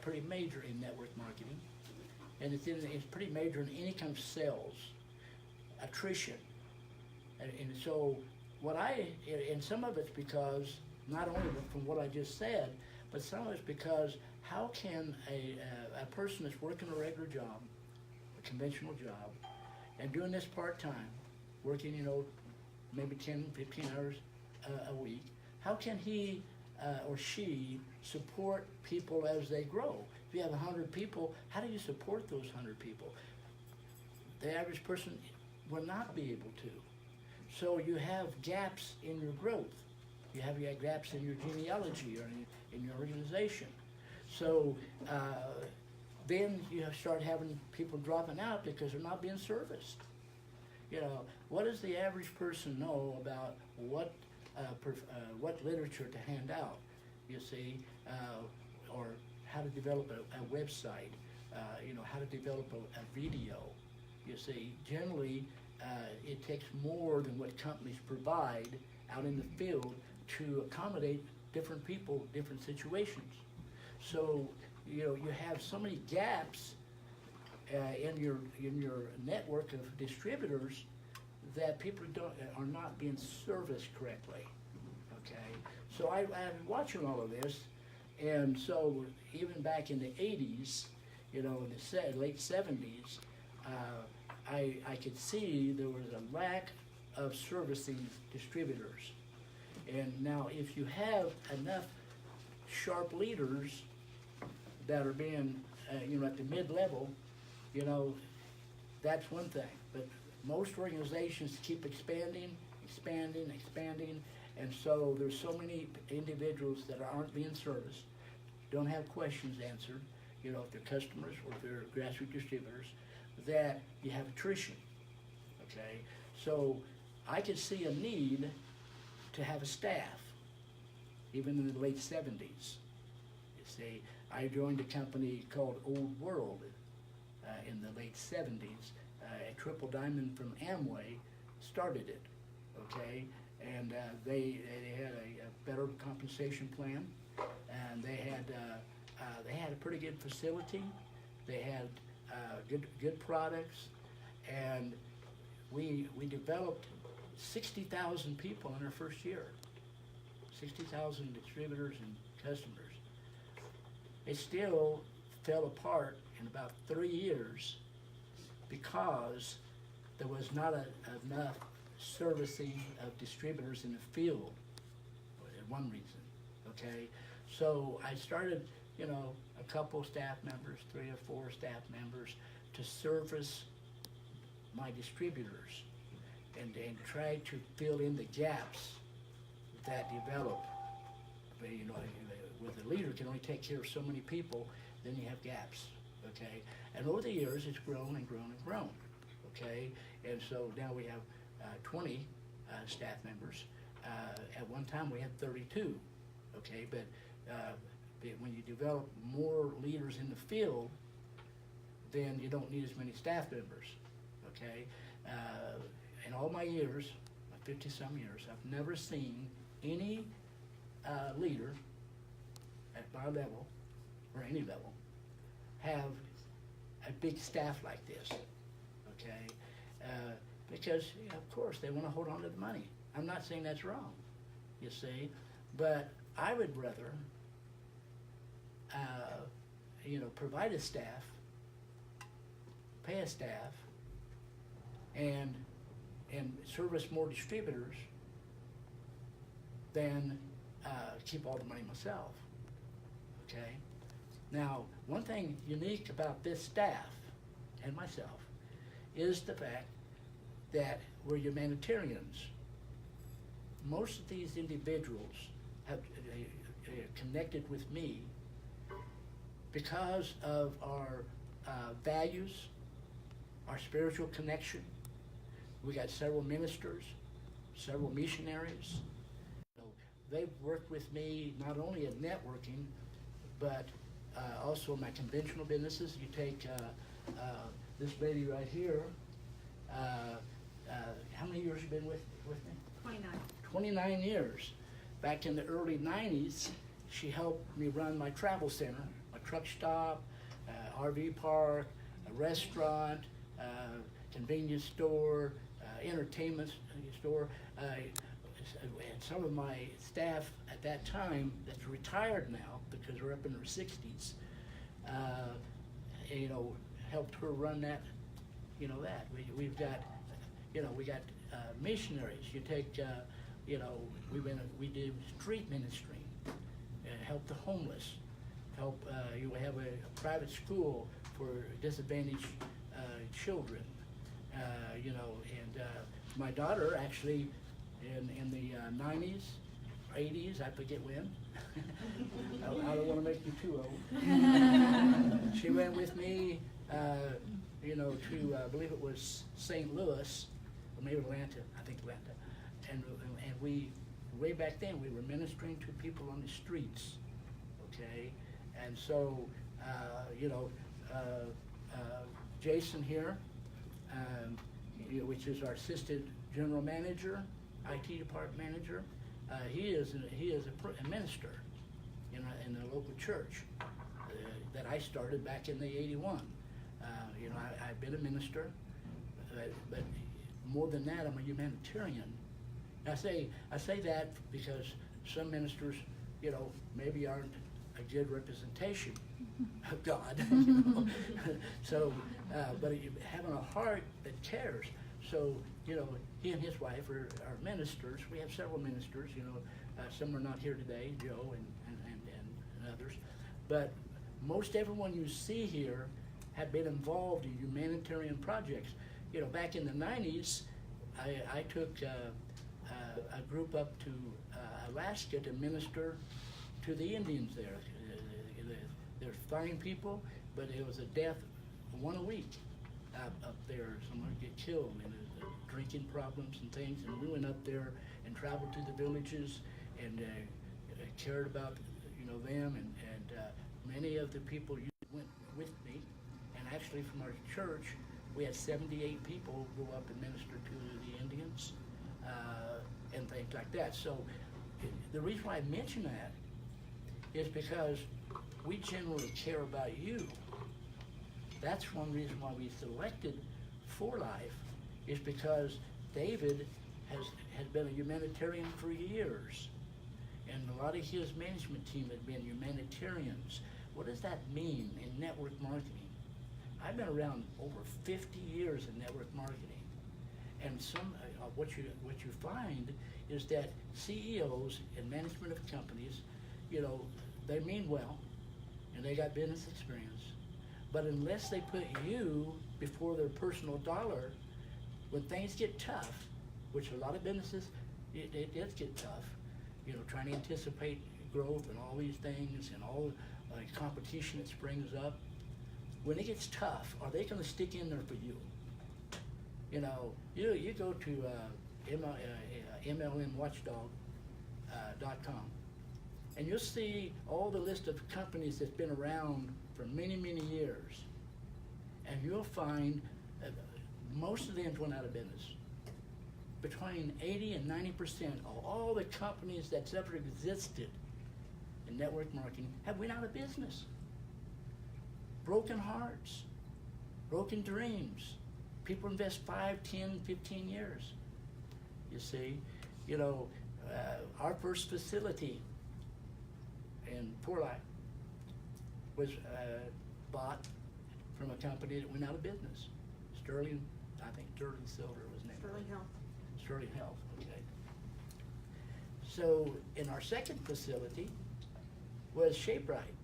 pretty major in network marketing, and it's pretty major in any kind of sales. Attrition. And so and some of it's because, not only from what I just said, but some of it's because how can a person that's working a regular job, a conventional job, and doing this part-time, working, maybe 10, 15 hours a week, how can he or she support people as they grow? If you have 100 people, how do you support those 100 people? The average person will not be able to. So you have gaps in your growth. You have gaps in your genealogy or in your organization. So then you start having people dropping out because they're not being serviced. What does the average person know about what literature to hand out, or how to develop a website, how to develop a video. Generally, it takes more than what companies provide out in the field to accommodate different people, different situations. So, you have so many gaps in your network of distributors that people are not being serviced correctly. Okay, so I'm watching all of this, and so even back in the 80s, in the late 70s, I could see there was a lack of servicing distributors. And now if you have enough sharp leaders that are being, at the mid-level, that's one thing. But most organizations keep expanding, and so there's so many individuals that aren't being serviced, don't have questions answered, if they're customers or if they're grassroots distributors, that you have attrition, okay? So I could see a need to have a staff, even in the late 70s. I joined a company called Old World in the late 70s. A Triple Diamond from Amway started it, okay? And they had a better compensation plan, and they had a pretty good facility. They had good products, and we developed 60,000 people in our first year. 60,000 distributors and customers. It still fell apart in about 3 years because there was not enough servicing of distributors in the field. One reason, okay? So I started, a couple staff members, 3 or 4 staff members, to service my distributors and try to fill in the gaps that develop. With a leader can only take care of so many people, then you have gaps, okay? And over the years, it's grown and grown and grown, okay? And so now we have 20 staff members. At one time, we had 32, okay? But when you develop more leaders in the field, then you don't need as many staff members, okay? In all my years, 50-some years, I've never seen any leader at my level, or any level, have a big staff like this, okay? Because, of course, they want to hold on to the money. I'm not saying that's wrong, you see, but I would rather, provide a staff, pay a staff, and service more distributors than keep all the money myself, okay? Now, one thing unique about this staff and myself, is the fact that we're humanitarians. Most of these individuals have connected with me because of our values, our spiritual connection. We got several ministers, several missionaries. So they've worked with me not only at networking, but also my conventional businesses. You take this lady right here. How many years have you been with me? 29. 29 years. Back in the early 90s, she helped me run my travel center, a truck stop, RV park, a restaurant, convenience store, entertainment store. And some of my staff at that time that's retired now because we're up in their 60s, helped her run that, that. We've got, we got missionaries. You take, we do street ministry, help the homeless, help, you have a private school for disadvantaged children, and my daughter actually in the 90s, 80s, I forget when, I don't want to make you too old. She went with me, to, I believe it was St. Louis, or maybe Atlanta, I think Atlanta, and we, way back then, we were ministering to people on the streets, okay? And so, Jason here, which is our assistant general manager, IT department manager, he is a minister in a local church that I started back in the 81. I've been a minister, but more than that, I'm a humanitarian. I say that because some ministers, maybe aren't a good representation of God. So, but having a heart that cares. So, he and his wife are ministers. We have several ministers. Some are not here today, Joe and others. But most everyone you see here have been involved in humanitarian projects. Back in the 90s, I took a group up to Alaska to minister to the Indians there. They're fine people, but it was a death, one a week up there. Someone get killed, and drinking problems and things. And we went up there and traveled to the villages and cared about them, and many of the people went with me. And actually, from our church, we had 78 people go up and minister to the Indians and things like that. So the reason why I mention that is because we generally care about you. That's one reason why we selected For Life, is because David has been a humanitarian for years. And a lot of his management team had been humanitarians. What does that mean in network marketing? I've been around over 50 years in network marketing. And what you find is that CEOs and management of companies, they mean well, and they got business experience. But unless they put you before their personal dollar, when things get tough, which a lot of businesses, it does get tough, trying to anticipate growth and all these things and all competition that springs up. When it gets tough, are they going to stick in there for you? You go to MLMwatchdog.com, and you'll see all the list of companies that's been around for many, many years. And you'll find most of them went out of business. Between 80 and 90% of all the companies that's ever existed in network marketing have went out of business. Broken hearts, broken dreams. People invest 5, 10, 15 years. You see, our first facility in For Life was bought from a company that went out of business. Sterling Silver was named. Sterling Health. Sterling Health, okay. So in our second facility was ShapeRite,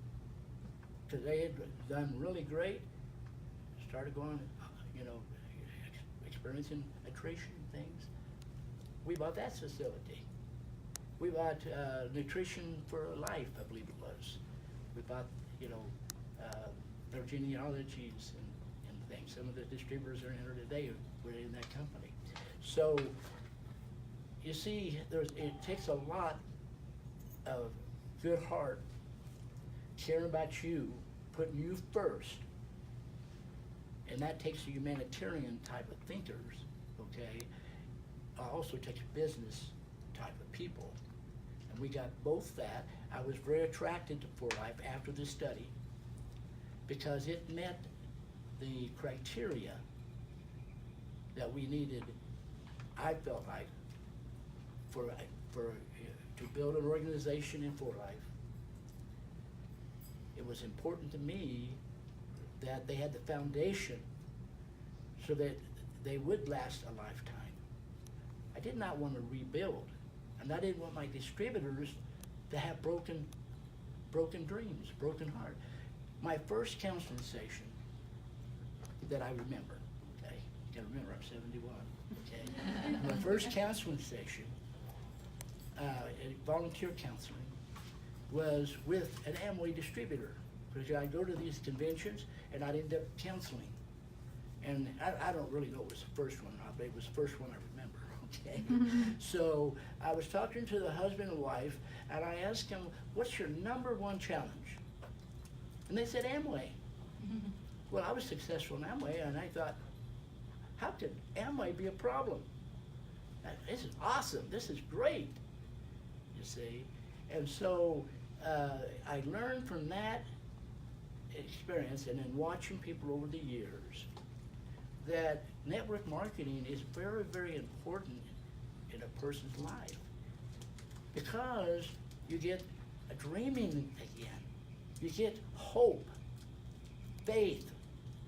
because they had done really great. started going, experiencing attrition things, we bought that facility. We bought Nutrition for Life, I believe it was. We bought, their genealogies and things. Some of the distributors that are in here today were in that company. So, you see, it takes a lot of good heart, caring about you, putting you first, and that takes a humanitarian type of thinkers, okay? Also takes business type of people. And we got both that. I was very attracted to For Life after the study because it met the criteria that we needed, I felt like, to build an organization in For Life. It was important to me that they had the foundation so that they would last a lifetime. I did not want to rebuild, and I didn't want my distributors to have broken dreams, broken heart. My first counseling session that I remember, okay, you gotta remember I'm 71, okay? My first counseling session, volunteer counseling, was with an Amway distributor, because I'd go to these conventions and I'd end up counseling. And I don't really know it was the first one or not, but it was the first one I remember, okay? So I was talking to the husband and wife, and I asked them, what's your #1 challenge? And they said Amway. Well, I was successful in Amway, and I thought, how could Amway be a problem? This is awesome, this is great, you see? And so I learned from that experience and then watching people over the years that network marketing is very, very important in a person's life because you get a dreaming again. You get hope, faith,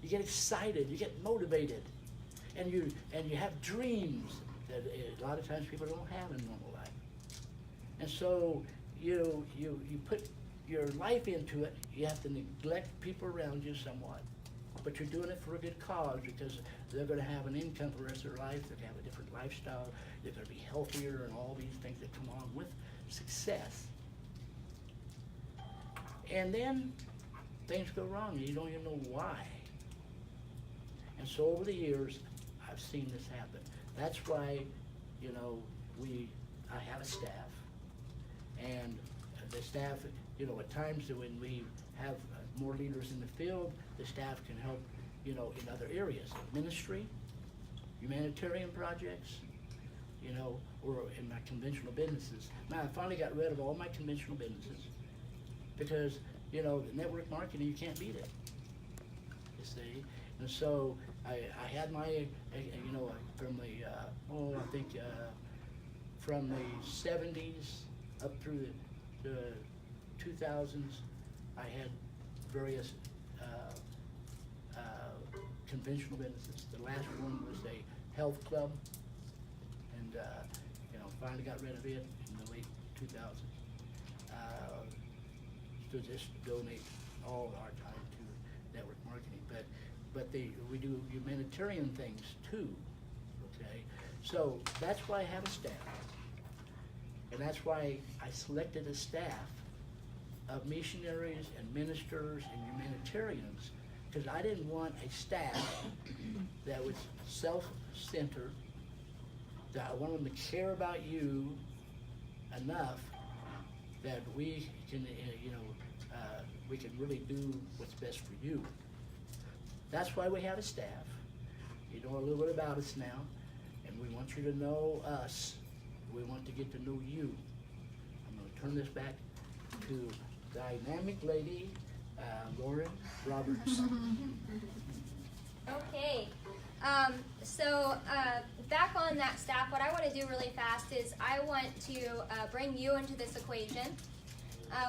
you get excited, you get motivated, and you have dreams that a lot of times people don't have in normal life. And so you put your life into it. You have to neglect people around you somewhat, but you're doing it for a good cause because they're going to have an income for the rest of their life. They're going to have a different lifestyle. They're going to be healthier and all these things that come along with success. And then things go wrong and you don't even know why. And so over the years, I've seen this happen. That's why, I have a staff, and the staff, at times when we have more leaders in the field, the staff can help, in other areas, ministry, humanitarian projects, or in my conventional businesses. Now, I finally got rid of all my conventional businesses because, the network marketing, you can't beat it, you see? And so I had my, from the, from the 70s up through the 2000s, I had various conventional businesses. The last one was a health club, and finally got rid of it in the late 2000s. To just donate all our time to network marketing, but we do humanitarian things too. Okay, so that's why I have a staff, and that's why I selected a staff of missionaries and ministers and humanitarians, because I didn't want a staff that was self-centered, that I wanted them to care about you enough that we can, we can really do what's best for you. That's why we have a staff. You know a little bit about us now, and we want you to know us. We want to get to know you. I'm going to turn this back to dynamic lady, Lauren Roberts. Okay, back on that staff, what I want to do really fast is I want to bring you into this equation.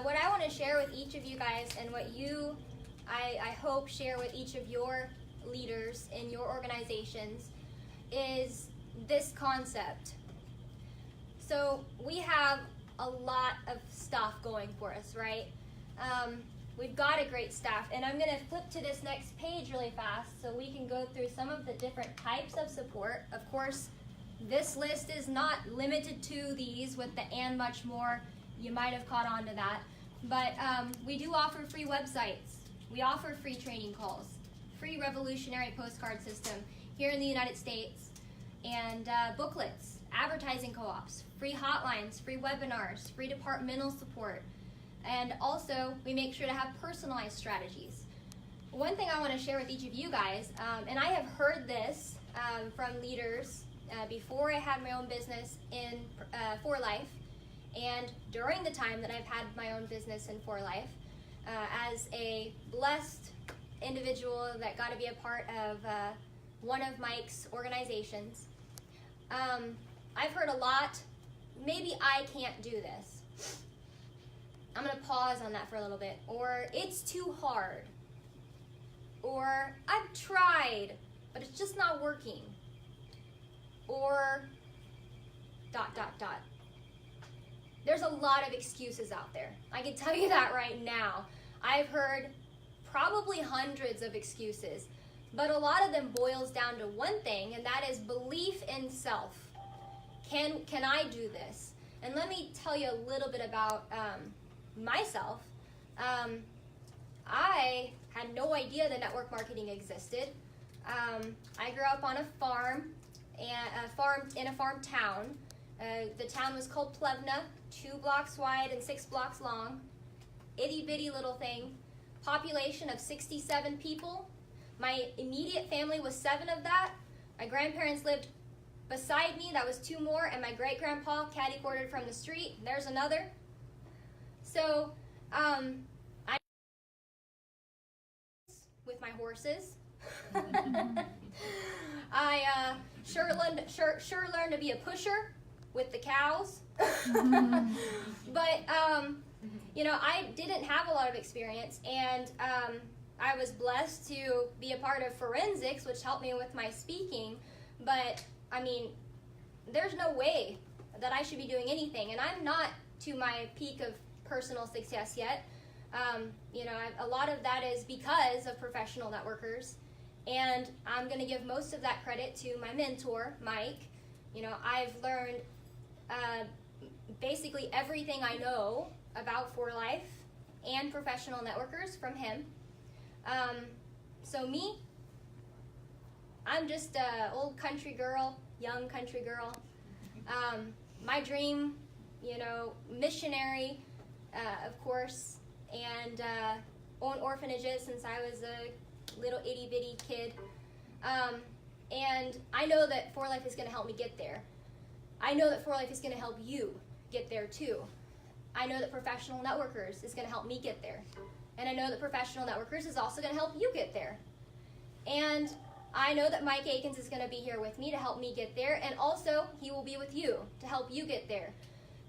What I want to share with each of you guys, and what you, I hope, share with each of your leaders in your organizations, is this concept. So we have a lot of stuff going for us, right? We've got a great staff, and I'm going to flip to this next page really fast so we can go through some of the different types of support. Of course, this list is not limited to these with the and much more. You might have caught on to that. But we do offer free websites. We offer free training calls, free revolutionary postcard system here in the United States, and booklets, advertising co-ops, free hotlines, free webinars, free departmental support. And also, we make sure to have personalized strategies. One thing I want to share with each of you guys, and I have heard this from leaders before I had my own business in For Life, and during the time that I've had my own business in For Life, as a blessed individual that got to be a part of one of Mike's organizations, I've heard a lot, maybe I can't do this. I'm going to pause on that for a little bit. Or it's too hard. Or I've tried, but it's just not working. Or ... There's a lot of excuses out there. I can tell you that right now. I've heard probably hundreds of excuses, but a lot of them boils down to one thing, and that is belief in self. Can I do this? And let me tell you a little bit about myself. I had no idea that network marketing existed. I grew up on a farm, in a farm town. The town was called Plevna, 2 blocks wide and 6 blocks long. Itty bitty little thing. Population of 67 people. My immediate family was 7 of that. My grandparents lived beside me, that was 2 more, and my great-grandpa catty-cornered from the street. There's another. So, I with my horses. I sure learned to be a pusher with the cows. But you know, I didn't have a lot of experience, and I was blessed to be a part of forensics, which helped me with my speaking. But I mean, there's no way that I should be doing anything, and I'm not to my peak of personal success yet. You know, a lot of that is because of professional networkers, and I'm going to give most of that credit to my mentor, Mike. You know, I've learned basically everything I know about For Life and professional networkers from him. So me, I'm just an old country girl, young country girl. My dream, you know, missionary, of course, and own orphanages since I was a little itty bitty kid. And I know that For Life is going to help me get there. I know that For Life is going to help you get there too. I know that Professional Networkers is going to help me get there. And I know that Professional Networkers is also going to help you get there. And I know that Mike Akins is going to be here with me to help me get there, and also he will be with you to help you get there.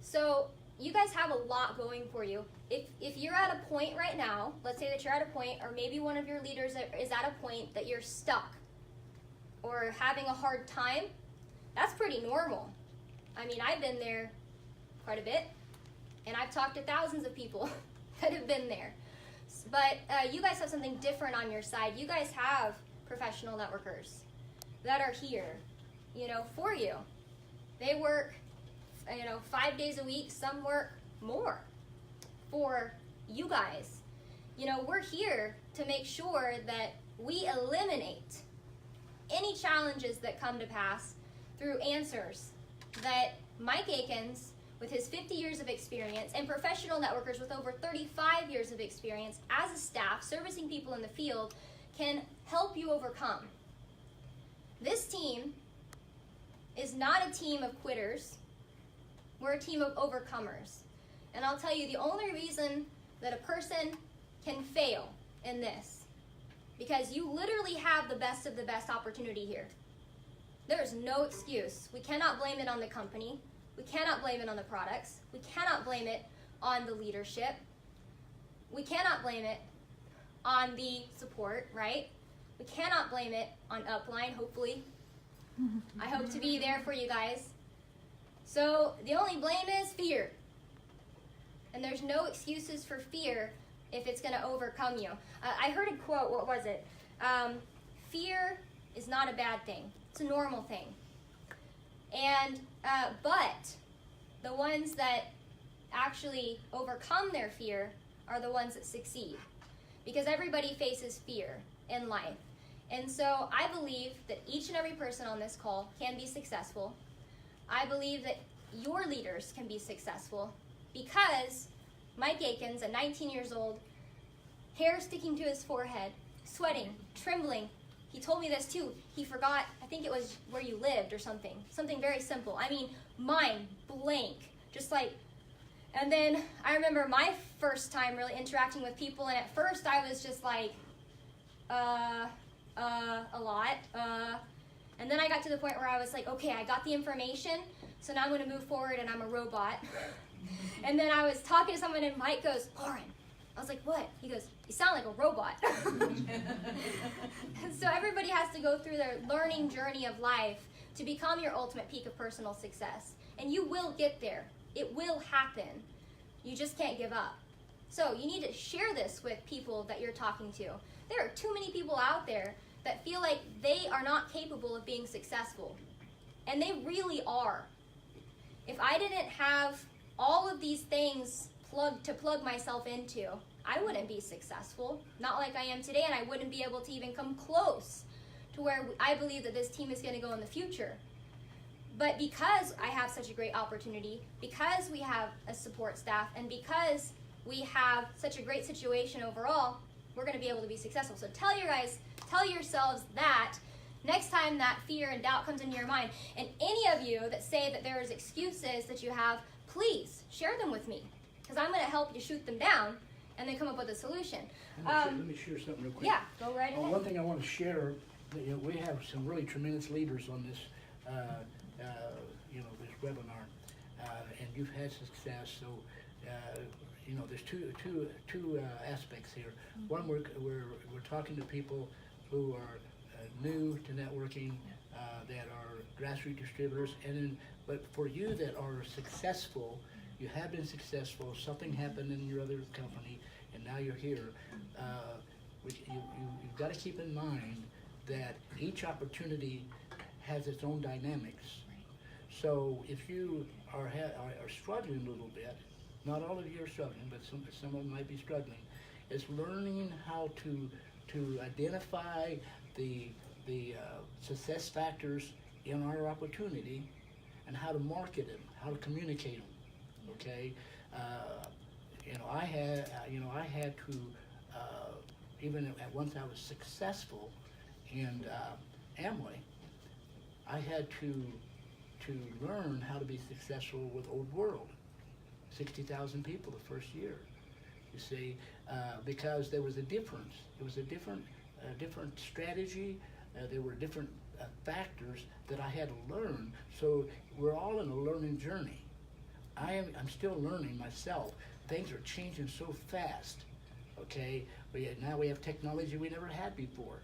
So you guys have a lot going for you. If you're at a point right now, let's say that you're at a point, or maybe one of your leaders is at a point that you're stuck or having a hard time, that's pretty normal. I mean, I've been there quite a bit, and I've talked to thousands of people that have been there. But you guys have something different on your side. You guys have professional networkers that are here, you know, for you. They work, you know, 5 days a week. Some work more for you guys. You know, we're here to make sure that we eliminate any challenges that come to pass through answers that Mike Akins, with his 50 years of experience, and professional networkers with over 35 years of experience as a staff servicing people in the field, can help you overcome. This team is not a team of quitters. We're a team of overcomers. And I'll tell you, the only reason that a person can fail in this, because you literally have the best of the best opportunity here. There's no excuse. We cannot blame it on the company. We cannot blame it on the products. We cannot blame it on the leadership. We cannot blame it on the support, right? We cannot blame it on upline, hopefully. I hope to be there for you guys. So the only blame is fear. And there's no excuses for fear if it's going to overcome you. I heard a quote, what was it? Fear is not a bad thing. It's a normal thing. And, but the ones that actually overcome their fear are the ones that succeed. Because everybody faces fear in life. And so I believe that each and every person on this call can be successful. I believe that your leaders can be successful because Mike Akins, at 19 years old, hair sticking to his forehead, sweating, trembling. He told me this too. He forgot, I think it was where you lived or something. Something very simple. I mean, mind blank. Just like, and then I remember my first time really interacting with people, and at first I was just like, a lot. And then I got to the point where I was like, okay, I got the information, so now I'm going to move forward and I'm a robot. And then I was talking to someone and Mike goes, Lauren. I was like, what? He goes, you sound like a robot. So everybody has to go through their learning journey of life to become your ultimate peak of personal success. And you will get there. It will happen. You just can't give up. So you need to share this with people that you're talking to. There are too many people out there that feel like they are not capable of being successful. And they really are. If I didn't have all of these things to plug myself into, I wouldn't be successful. Not like I am today, and I wouldn't be able to even come close to where I believe that this team is going to go in the future. But because I have such a great opportunity, because we have a support staff, and because we have such a great situation overall, we're going to be able to be successful. So tell yourselves that next time that fear and doubt comes into your mind, and any of you that say that there's excuses that you have, please share them with me, because I'm going to help you shoot them down and then come up with a solution. Let me share something real quick. Yeah, go right ahead. One thing I want to share, we have some really tremendous leaders on this, this webinar, and you've had success. So, there's two aspects here. One, we're talking to people who are new to networking, that are grassroots distributors, but for you that are successful, you have been successful, something happened in your other company, and now you're here. You've got to keep in mind that each opportunity has its own dynamics. So if you are struggling a little bit, not all of you are struggling, but some of them might be struggling, is learning how to identify the success factors in our opportunity and how to market them, how to communicate them. Okay, I had to even at once I was successful in Amway, I had to learn how to be successful with Old World. 60,000 people the first year, you see, because there was a difference. It was a different strategy. There were different factors that I had to learn. So we're all in a learning journey. I'm still learning myself. Things are changing so fast. Okay, now we have technology we never had before.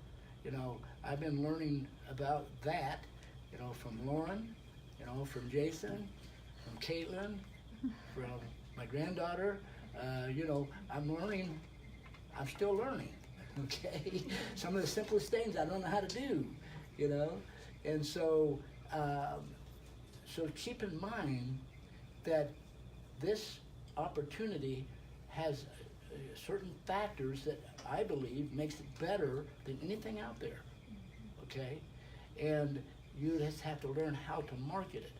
I've been learning about that. From Lauren, from Jason, from Caitlin, from my granddaughter. I'm learning. I'm still learning. Okay, some of the simplest things I don't know how to do. And so keep in mind that this opportunity has certain factors that I believe makes it better than anything out there. Okay, and you just have to learn how to market it.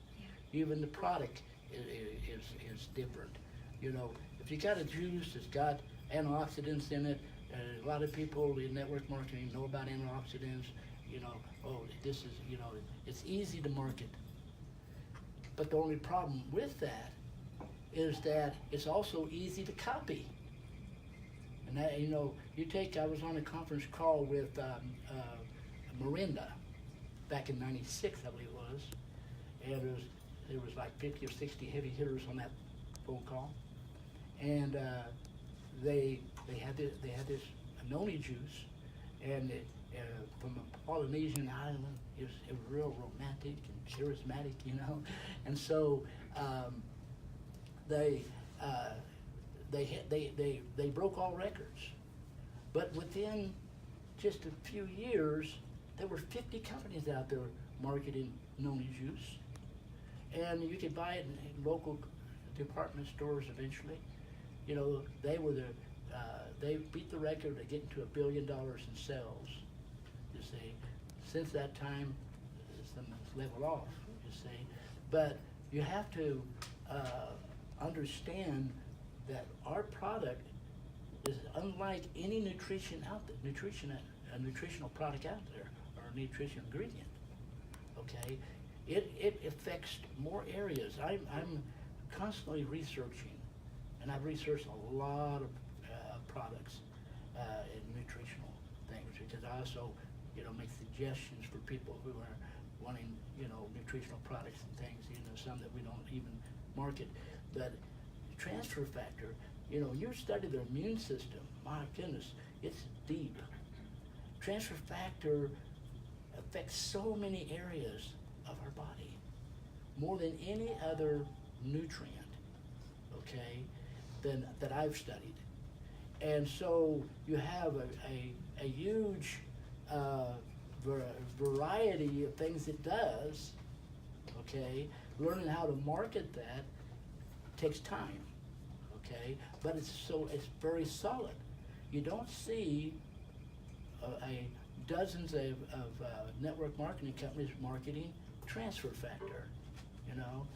Even the product is different. If you got a juice that's got antioxidants in it, a lot of people in network marketing know about antioxidants. This is, it's easy to market. But the only problem with that is that it's also easy to copy. And that, I was on a conference call with Miranda back in '96, I believe it was, and there was like 50 or 60 heavy hitters on that phone call, and they had this noni juice, and from a Polynesian island. It was real romantic and charismatic, and so they they broke all records. But within just a few years, there were 50 companies out there marketing noni juice. And you could buy it in local department stores eventually. You know, they beat the record of getting to $1 billion in sales, you see. Since that time, it's leveled off, you see. But you have to understand that our product is unlike any nutritional product out there, or nutrition ingredient, okay? It affects more areas. I'm constantly researching, and I've researched a lot of products in nutritional things, because I also, you know, make suggestions for people who are wanting, you know, nutritional products and things, you know, some that we don't even market. But transfer factor, you know, you study their immune system, my goodness, it's deep. Transfer factor affects so many areas of our body, more than any other nutrient, okay, that I've studied. And so you have a huge variety of things it does, okay? Learning how to market that takes time, okay? But it's very solid. You don't see dozens of network marketing companies marketing transfer factor, you know?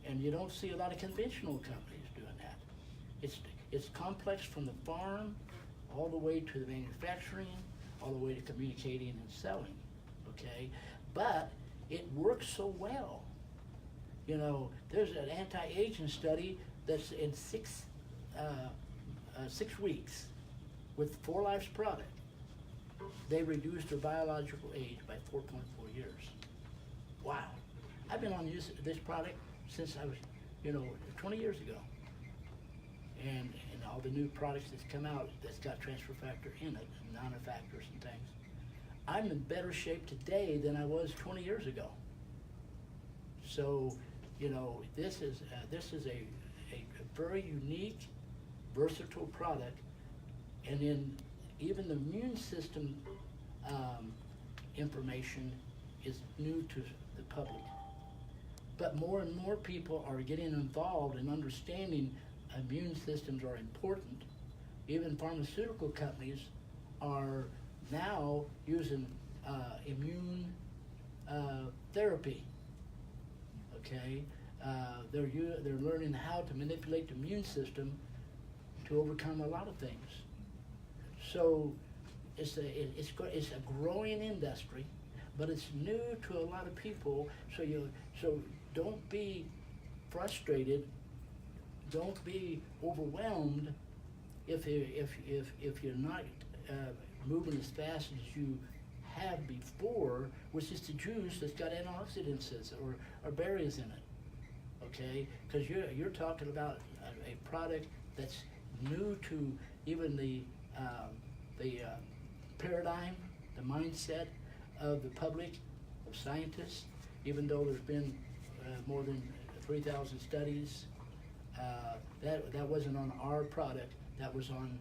And you don't see a lot of conventional companies doing that. It's complex from the farm all the way to the manufacturing, all the way to communicating and selling, okay? But it works so well. You know, there's an anti-aging study that's in 6 weeks with 4 Life's product. They reduced their biological age by 4.4 years. Wow. I've been on this product since I was, you know, 20 years ago. And all the new products that's come out that's got transfer factor in it, and nanofactors and things. I'm in better shape today than I was 20 years ago. So, you know, this is a very unique, versatile product, and in even the immune system information is new to the public. But more and more people are getting involved in understanding immune systems are important. Even pharmaceutical companies are now using immune therapy. Okay, they're learning how to manipulate the immune system to overcome a lot of things. So it's a growing industry, but it's new to a lot of people. So don't be frustrated. Don't be overwhelmed if you're not moving as fast as you have before, which is the juice that's got antioxidants or berries in it. Okay, because you're talking about a product that's new to even the paradigm, the mindset of the public, of scientists. Even though there's been more than 3,000 studies. That wasn't on our product, that was on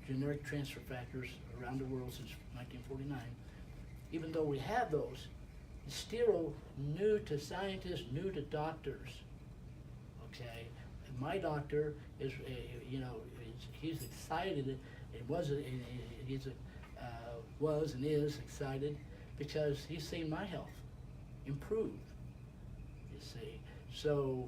generic transfer factors around the world since 1949. Even though we have those, it's still new to scientists, new to doctors, okay? And my doctor is, he's excited, was and is excited because he's seen my health improve, you see. So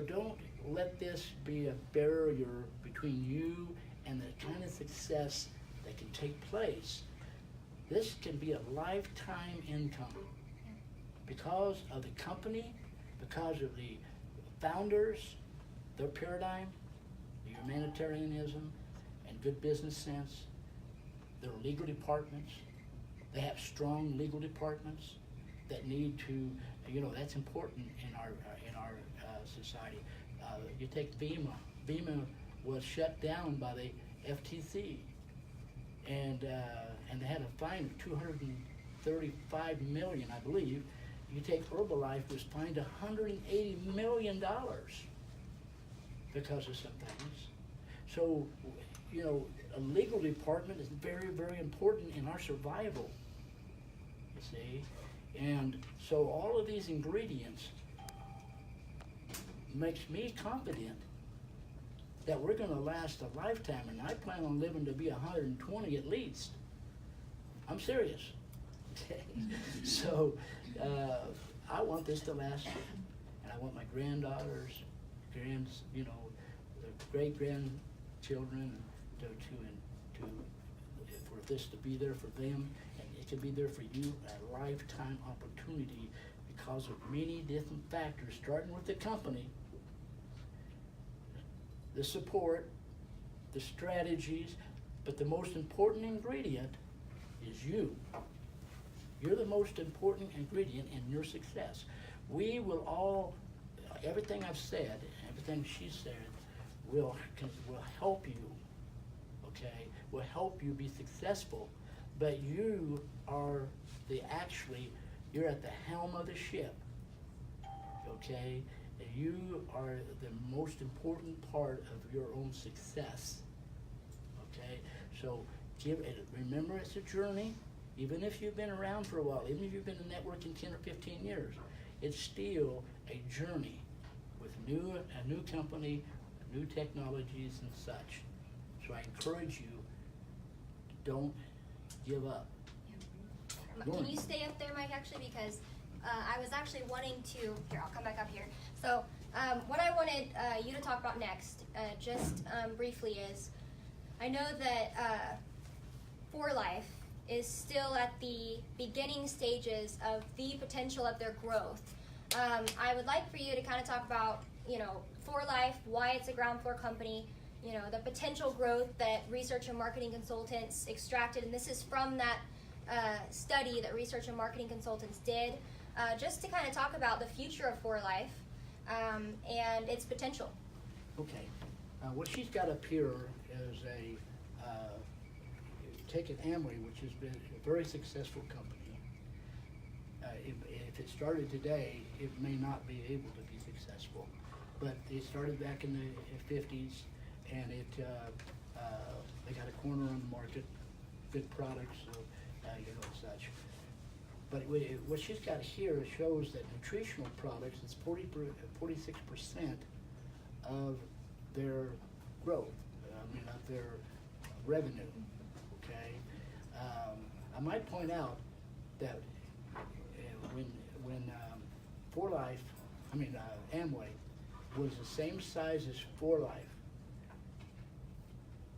don't let this be a barrier between you and the kind of success that can take place. This can be a lifetime income because of the company, because of the founders, their paradigm, the humanitarianism, and good business sense, their legal departments. They have strong legal departments that need to, that's important in our society. You take BEMA. BEMA was shut down by the FTC, and they had a fine of $235 million, I believe. You take Herbalife was fined $180 million. because of some things. So, you know, a legal department is very, very important in our survival, you see. And so all of these ingredients makes me confident that we're gonna last a lifetime, and I plan on living to be 120 at least. I'm serious. Okay. So I want this to last, and I want my granddaughters, great grandchildren for this to be there for them, and it can be there for you, a lifetime opportunity because of many different factors, starting with the company, the support, the strategies, but the most important ingredient is you. You're the most important ingredient in your success. We will all, everything I've said, everything she said, will help you, okay? Will help you be successful, but you are you're at the helm of the ship, okay? And you are the most important part of your own success, okay? So remember, it's a journey. Even if you've been around for a while, even if you've been in networking 10 or 15 years, it's still a journey with a new company, new technologies and such. So I encourage you, don't give up. Can you stay up there, Mike, actually, because I was actually wanting to, here, I'll come back up here. So what I wanted you to talk about next, just briefly, is I know that For Life is still at the beginning stages of the potential of their growth. I would like for you to kind of talk about, For Life, why it's a ground floor company, the potential growth that research and marketing consultants extracted, and this is from that study that research and marketing consultants did, just to kind of talk about the future of For Life and its potential. Okay. What she's got up here is take an Amway, which has been a very successful company. If it started today, it may not be able to be successful. But it started back in the 50s, and they got a corner on the market, good products, such. But what she's got here shows that nutritional products is 46% of their growth, of their revenue. Okay, I might point out that when For Life, Amway, was the same size as For Life,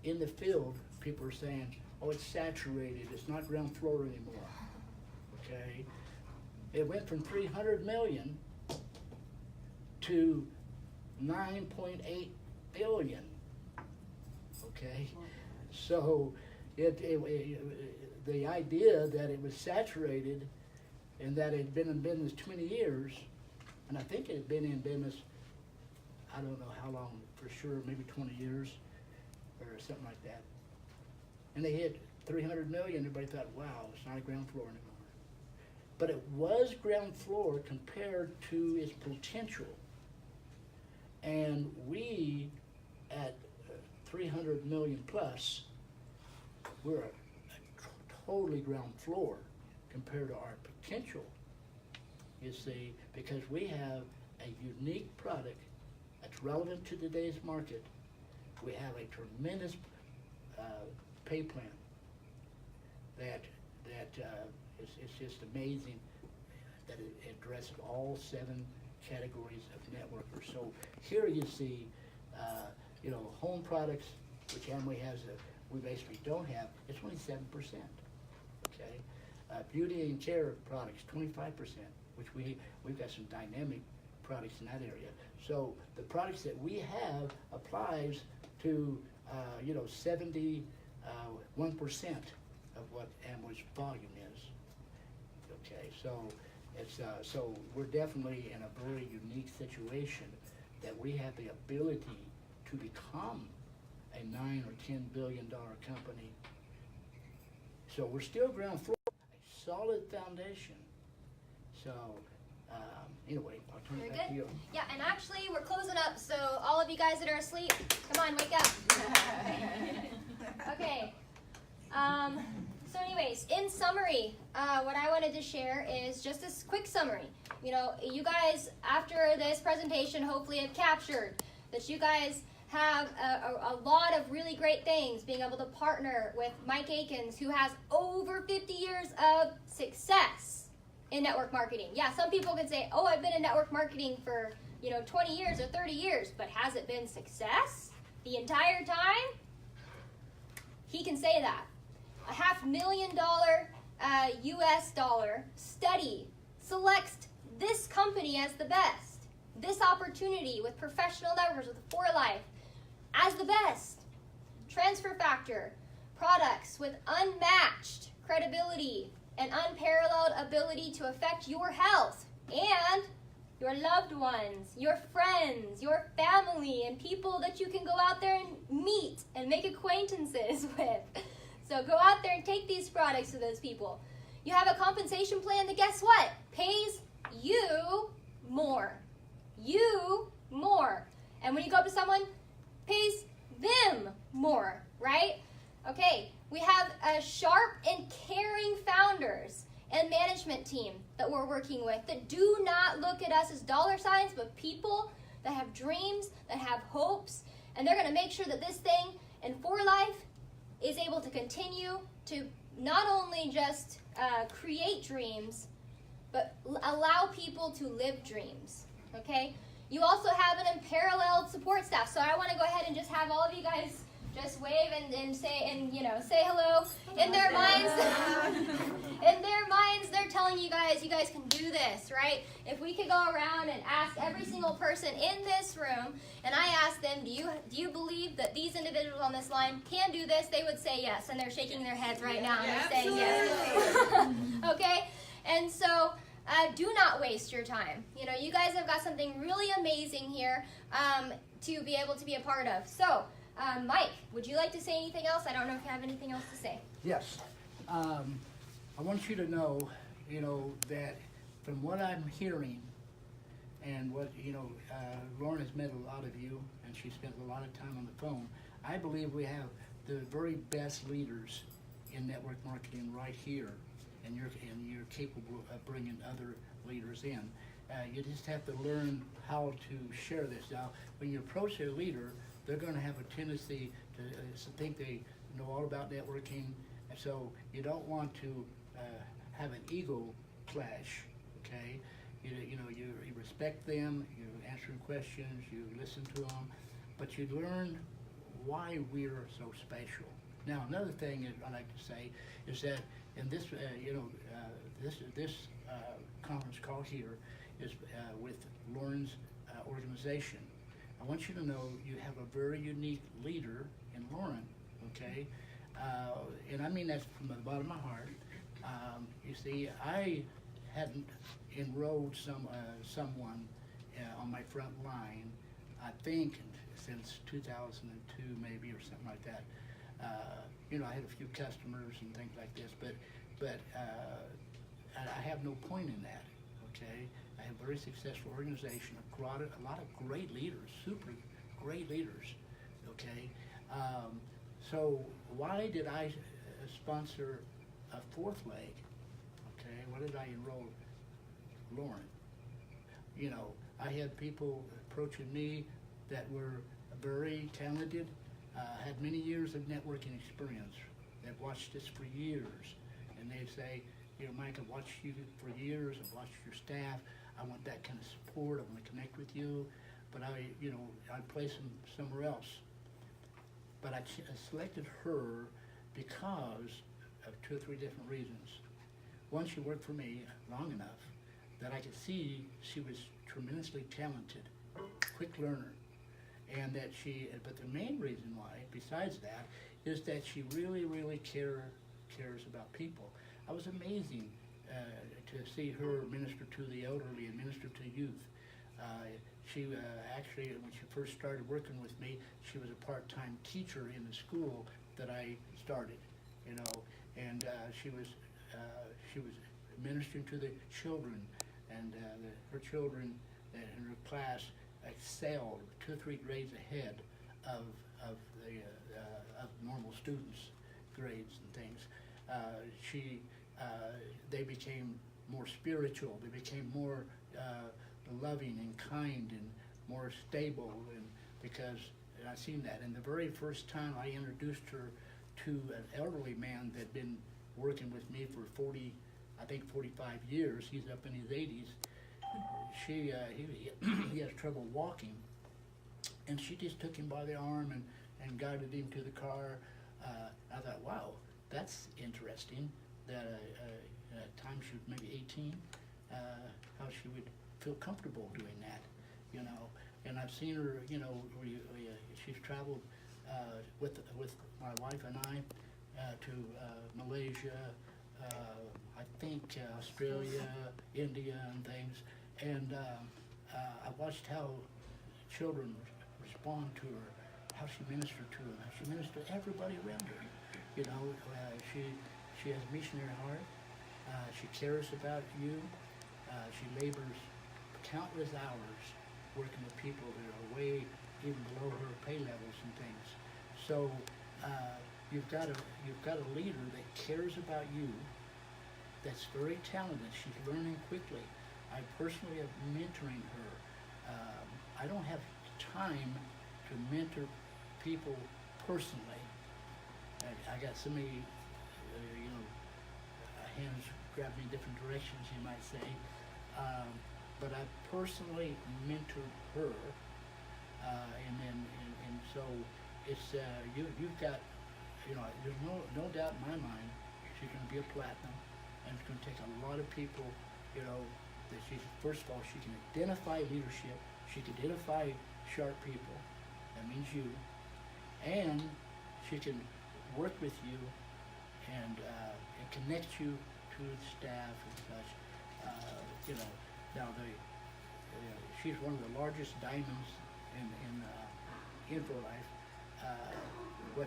in the field, people are saying, "Oh, it's saturated. It's not ground floor anymore." Okay, it went from 300 million to 9.8 billion. Okay, so the idea that it was saturated and that it had been in business 20 years, and I think it had been in business, I don't know how long for sure, maybe 20 years or something like that. And they hit 300 million, everybody thought, wow, it's not a ground floor anymore. But it was ground floor compared to its potential. And we, at 300 million plus, we're totally ground floor compared to our potential, you see, because we have a unique product that's relevant to today's market. We have a tremendous pay plan that it's just amazing that it addresses all 7 categories of networkers. So here you see, home products, which Amway has, we basically don't have, it's only 7%. Okay, beauty and care products, 25%, which we've got some dynamic products in that area. So the products that we have applies to 71% of what Amway's volume is. Okay, so it's so we're definitely in a very unique situation that we have the ability to become a $9 or $10 billion company. So we're still ground floor, a solid foundation. So Anyway, I'll turn Very it back to good. you. Yeah, and actually we're closing up, so all of you guys that are asleep, come on, wake up. Okay. So anyways, in summary, what I wanted to share is just a quick summary. You know, you guys, after this presentation, hopefully have captured that you guys have a lot of really great things, being able to partner with Mike Akins, who has over 50 years of success in network marketing. Yeah, some people can say, oh, I've been in network marketing for, 20 years or 30 years, but has it been success the entire time? He can say that. A $500,000 US dollar study selects this company as the best. This opportunity with professional networkers with 4Life as the best. Transfer factor, products with unmatched credibility and unparalleled ability to affect your health and your loved ones, your friends, your family, and people that you can go out there and meet and make acquaintances with. So go out there and take these products to those people. You have a compensation plan that, guess what, pays you more. You more. And when you go up to someone, pays them more, right? Okay, we have a sharp and caring founders and management team that we're working with that do not look at us as dollar signs, but people that have dreams, that have hopes, and they're going to make sure that this thing in 4Life is able to continue to not only just create dreams, but allow people to live dreams, okay? You also have an unparalleled support staff, so I want to go ahead and just have all of you guys just wave and say, say hello. In their minds, they're telling you guys can do this, right? If we could go around and ask every single person in this room, and I ask them, do you believe that these individuals on this line can do this? They would say yes, and they're shaking their heads right now, and they're saying yes. Okay? And so, do not waste your time. You guys have got something really amazing here to be able to be a part of. So, Mike, would you like to say anything else? I don't know if you have anything else to say. Yes. I want you to know, that from what I'm hearing and what, Lauren has met a lot of you, and she spent a lot of time on the phone. I believe we have the very best leaders in network marketing right here, and you're capable of bringing other leaders in. You just have to learn how to share this. Now, when you approach a leader, they're going to have a tendency to think they know all about networking, and so you don't want to have an ego clash. Okay, you respect them, you answer questions, you listen to them, but you learn why we're so special. Now, another thing I like to say is that in this, this conference call here is with Lauren's organization. I want you to know you have a very unique leader in Lauren, okay? And I mean that from the bottom of my heart. You see, I hadn't enrolled someone on my front line, I think, since 2002 maybe or something like that. I had a few customers and things like this, but I have no point in that, okay? I have a very successful organization, a lot of great leaders, super great leaders, okay? So why did I sponsor a fourth leg, okay? Why did I enroll Lauren? I had people approaching me that were very talented, had many years of networking experience, that watched us for years, and they'd say, Mike, I've watched you for years, I've watched your staff, I want that kind of support, I want to connect with you, but I'd place them somewhere else. But I selected her because of 2 or 3 different reasons. One, she worked for me long enough that I could see she was tremendously talented, quick learner, and that but the main reason why, besides that, is that she really, really cares about people. I was amazing to see her minister to the elderly and minister to youth. She actually, when she first started working with me, she was a part-time teacher in the school that I started, and she was ministering to the children and her children in her class excelled 2 or 3 grades ahead of normal students' grades and things. They became more spiritual. They became more loving and kind and more stable, and because I seen that. And the very first time I introduced her to an elderly man that had been working with me for 45 years. He's up in his 80s. He has trouble walking, and she just took him by the arm and guided him to the car. I thought, wow, that's interesting. That at times she was maybe 18, how she would feel comfortable doing that, you know. And I've seen her, you know, she's traveled with my wife and I to Malaysia, I think Australia, India, and things. And I watched how children respond to her, how she ministered to them, how she ministered to everybody around her. You know, she has a missionary heart. She cares about you. She labors countless hours working with people that are way even below her pay levels and things. So you've got a leader that cares about you, that's very talented. She's learning quickly. I personally am mentoring her. I don't have time to mentor people personally. I got so many, hands grab me in different directions, you might say. But I personally mentored her, and so it's you've got, there's no doubt in my mind she's going to be a platinum, and it's going to take a lot of people, that she's, first of all, she can identify leadership, she can identify sharp people, that means you, and she can work with you and connect you to the staff and such. Now she's one of the largest diamonds in InfoLife. The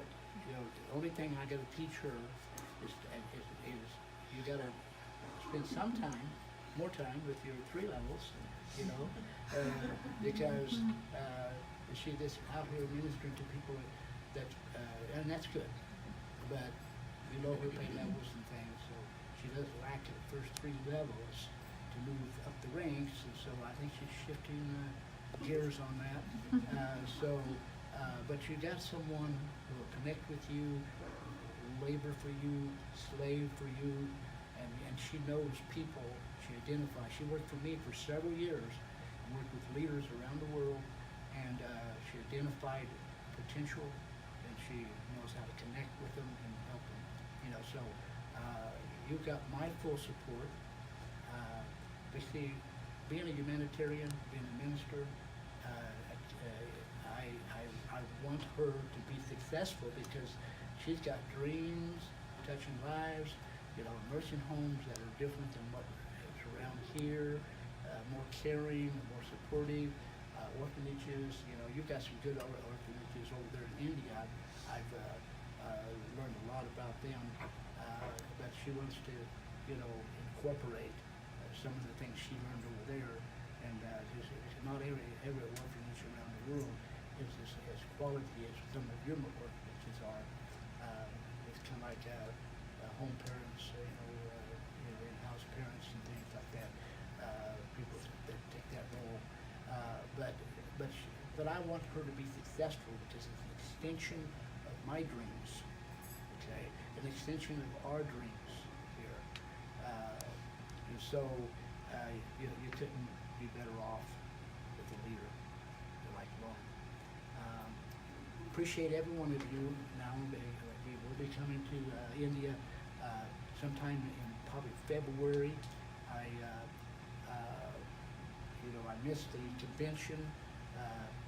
only thing I got to teach her is you got to spend some time, more time with your 3 levels, because she's just out here ministering to people and that's good, but below her pay levels and things, so she does lack the first 3 levels to move up the ranks, and so I think she's shifting gears on that. But you got someone who will connect with you, labor for you, slave for you, and she knows people. She identifies. She worked for me for several years, and worked with leaders around the world, and she identified potential, and she knows how to connect with them and help them. So you've got my full support. Basically, being a humanitarian, being a minister, I want her to be successful because she's got dreams, touching lives, nursing homes that are different than what is around here, more caring, more supportive, orphanages. You've got some good orphanages over there in India. I've learned a lot about them, but she wants to, incorporate some of the things she learned over there, and not every orphanage around the world is as quality as some of your orphanages are. It's kind of like home parents, in-house parents and things like that. People that take that role, but I want her to be successful because it's an extension of my dreams, okay, an extension of our dreams here, and so you couldn't be better off with a leader like Lauren. Appreciate every one of you. Now we will be coming to India sometime in probably February. I missed the convention.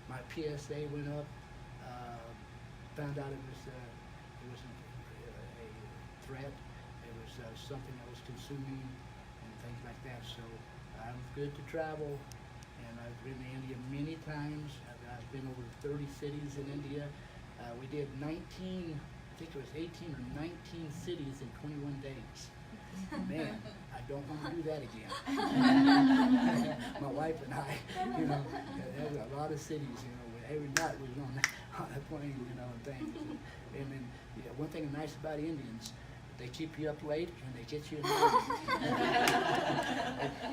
My PSA went up. Found out it wasn't a threat. It was something that was consuming and things like that. So I'm good to travel, and I've been to India many times. I've been over 30 cities in India. We did 19, I think it was 18 or 19 cities in 21 days. Man, I don't want to do that again. My wife and I, there were a lot of cities, every night we was on a plane, and things. And then, one thing nice about Indians, they keep you up late and they get you in the morning.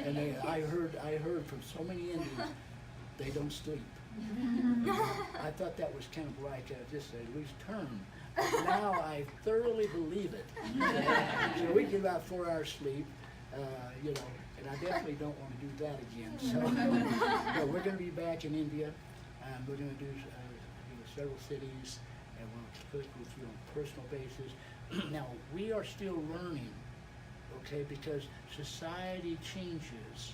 And I heard from so many Indians, they don't sleep. I thought that was kind of like just a loose term. Now I thoroughly believe it. So we get about 4 hours sleep, and I definitely don't want to do that again. So we're going to be back in India. We're going to do several cities, and we'll speak with you on a personal basis. Now, we are still learning, okay, because society changes,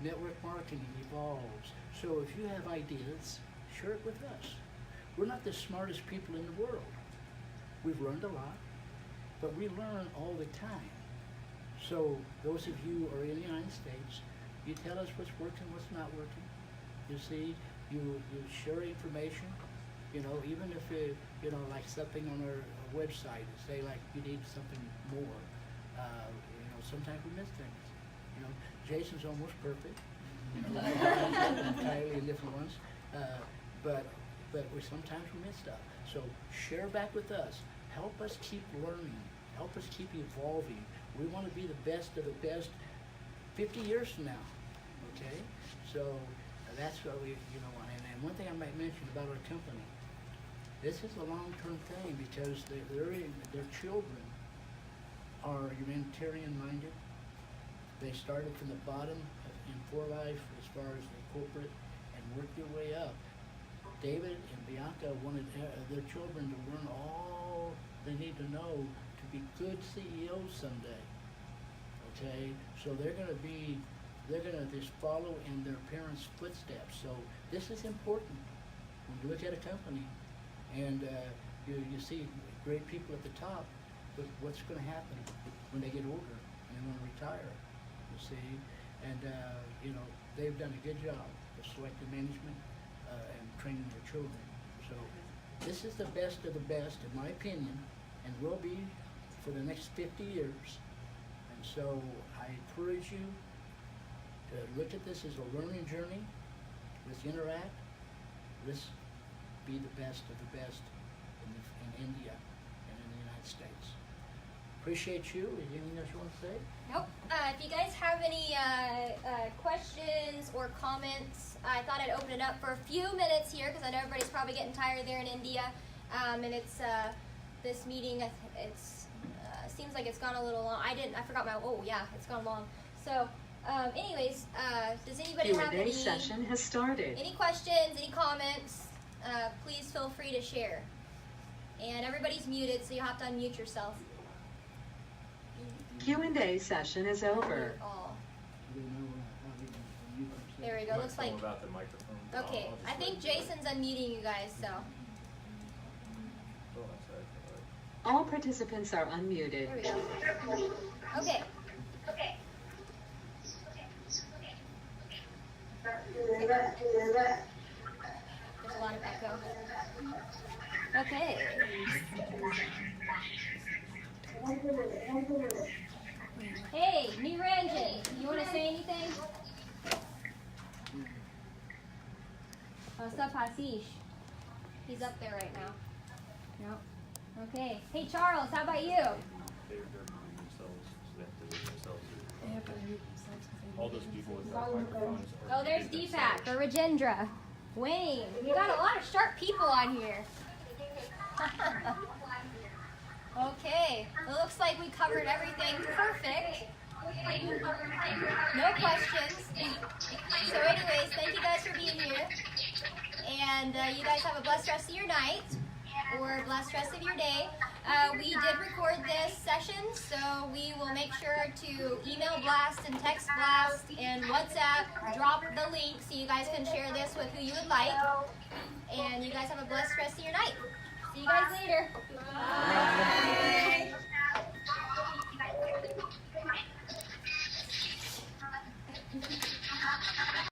network marketing evolves. So if you have ideas, share it with us. We're not the smartest people in the world. We've learned a lot, but we learn all the time. So those of you who are in the United States, you tell us what's working, what's not working. You see, you share information, even if like something on our website, say like you need something more. Sometimes we miss things. Jason's almost perfect. Kylie and different ones. But sometimes we miss stuff. So share back with us. Help us keep learning. Help us keep evolving. We want to be the best of the best 50 years from now. Okay? So that's what we want. And one thing I might mention about our company, this is a long-term thing because their children are humanitarian-minded. They started from the bottom in For Life as far as the corporate and worked their way up. David and Bianca wanted their children to learn all they need to know to be good CEOs someday. Okay, so they're going to just follow in their parents' footsteps. So this is important when you look at a company and you see great people at the top, but what's going to happen when they get older and they want to retire? You see, and they've done a good job of selecting management and training their children. So this is the best of the best, in my opinion, and will be for the next 50 years. And so I encourage you to look at this as a learning journey. Let's interact. Let's be the best of the best in India and in the United States. Appreciate you. Is there anything else you want to say? Nope. If you guys have any questions or comments, I thought I'd open it up for a few minutes here because I know everybody's probably getting tired there in India. And it's this meeting. It's seems like it's gone a little long. I forgot my. Oh yeah, it's gone long. So, anyways, does anybody have any session has started. Any questions? Any comments? Please feel free to share. And everybody's muted, so you'll have to unmute yourself. Q&A session is over. There we go. Looks like. About the microphone. Okay, I think Jason's unmuting you guys, so. All participants are unmuted. There we go. Okay. There's a lot of echo. Okay. Hey, Niranjan, you want to say anything? What's up, Hasish? He's up there right now. No. Okay. Hey, Charles, how about you? All those people with microphones. Oh, there's Deepak or Rajendra. Wayne, you got a lot of sharp people on here. Okay, it looks like we covered everything perfect. No questions. So anyways, thank you guys for being here. And you guys have a blessed rest of your night or a blessed rest of your day. We did record this session, so we will make sure to email blast and text blast and WhatsApp, drop the link so you guys can share this with who you would like. And you guys have a blessed rest of your night. See you guys later. Bye.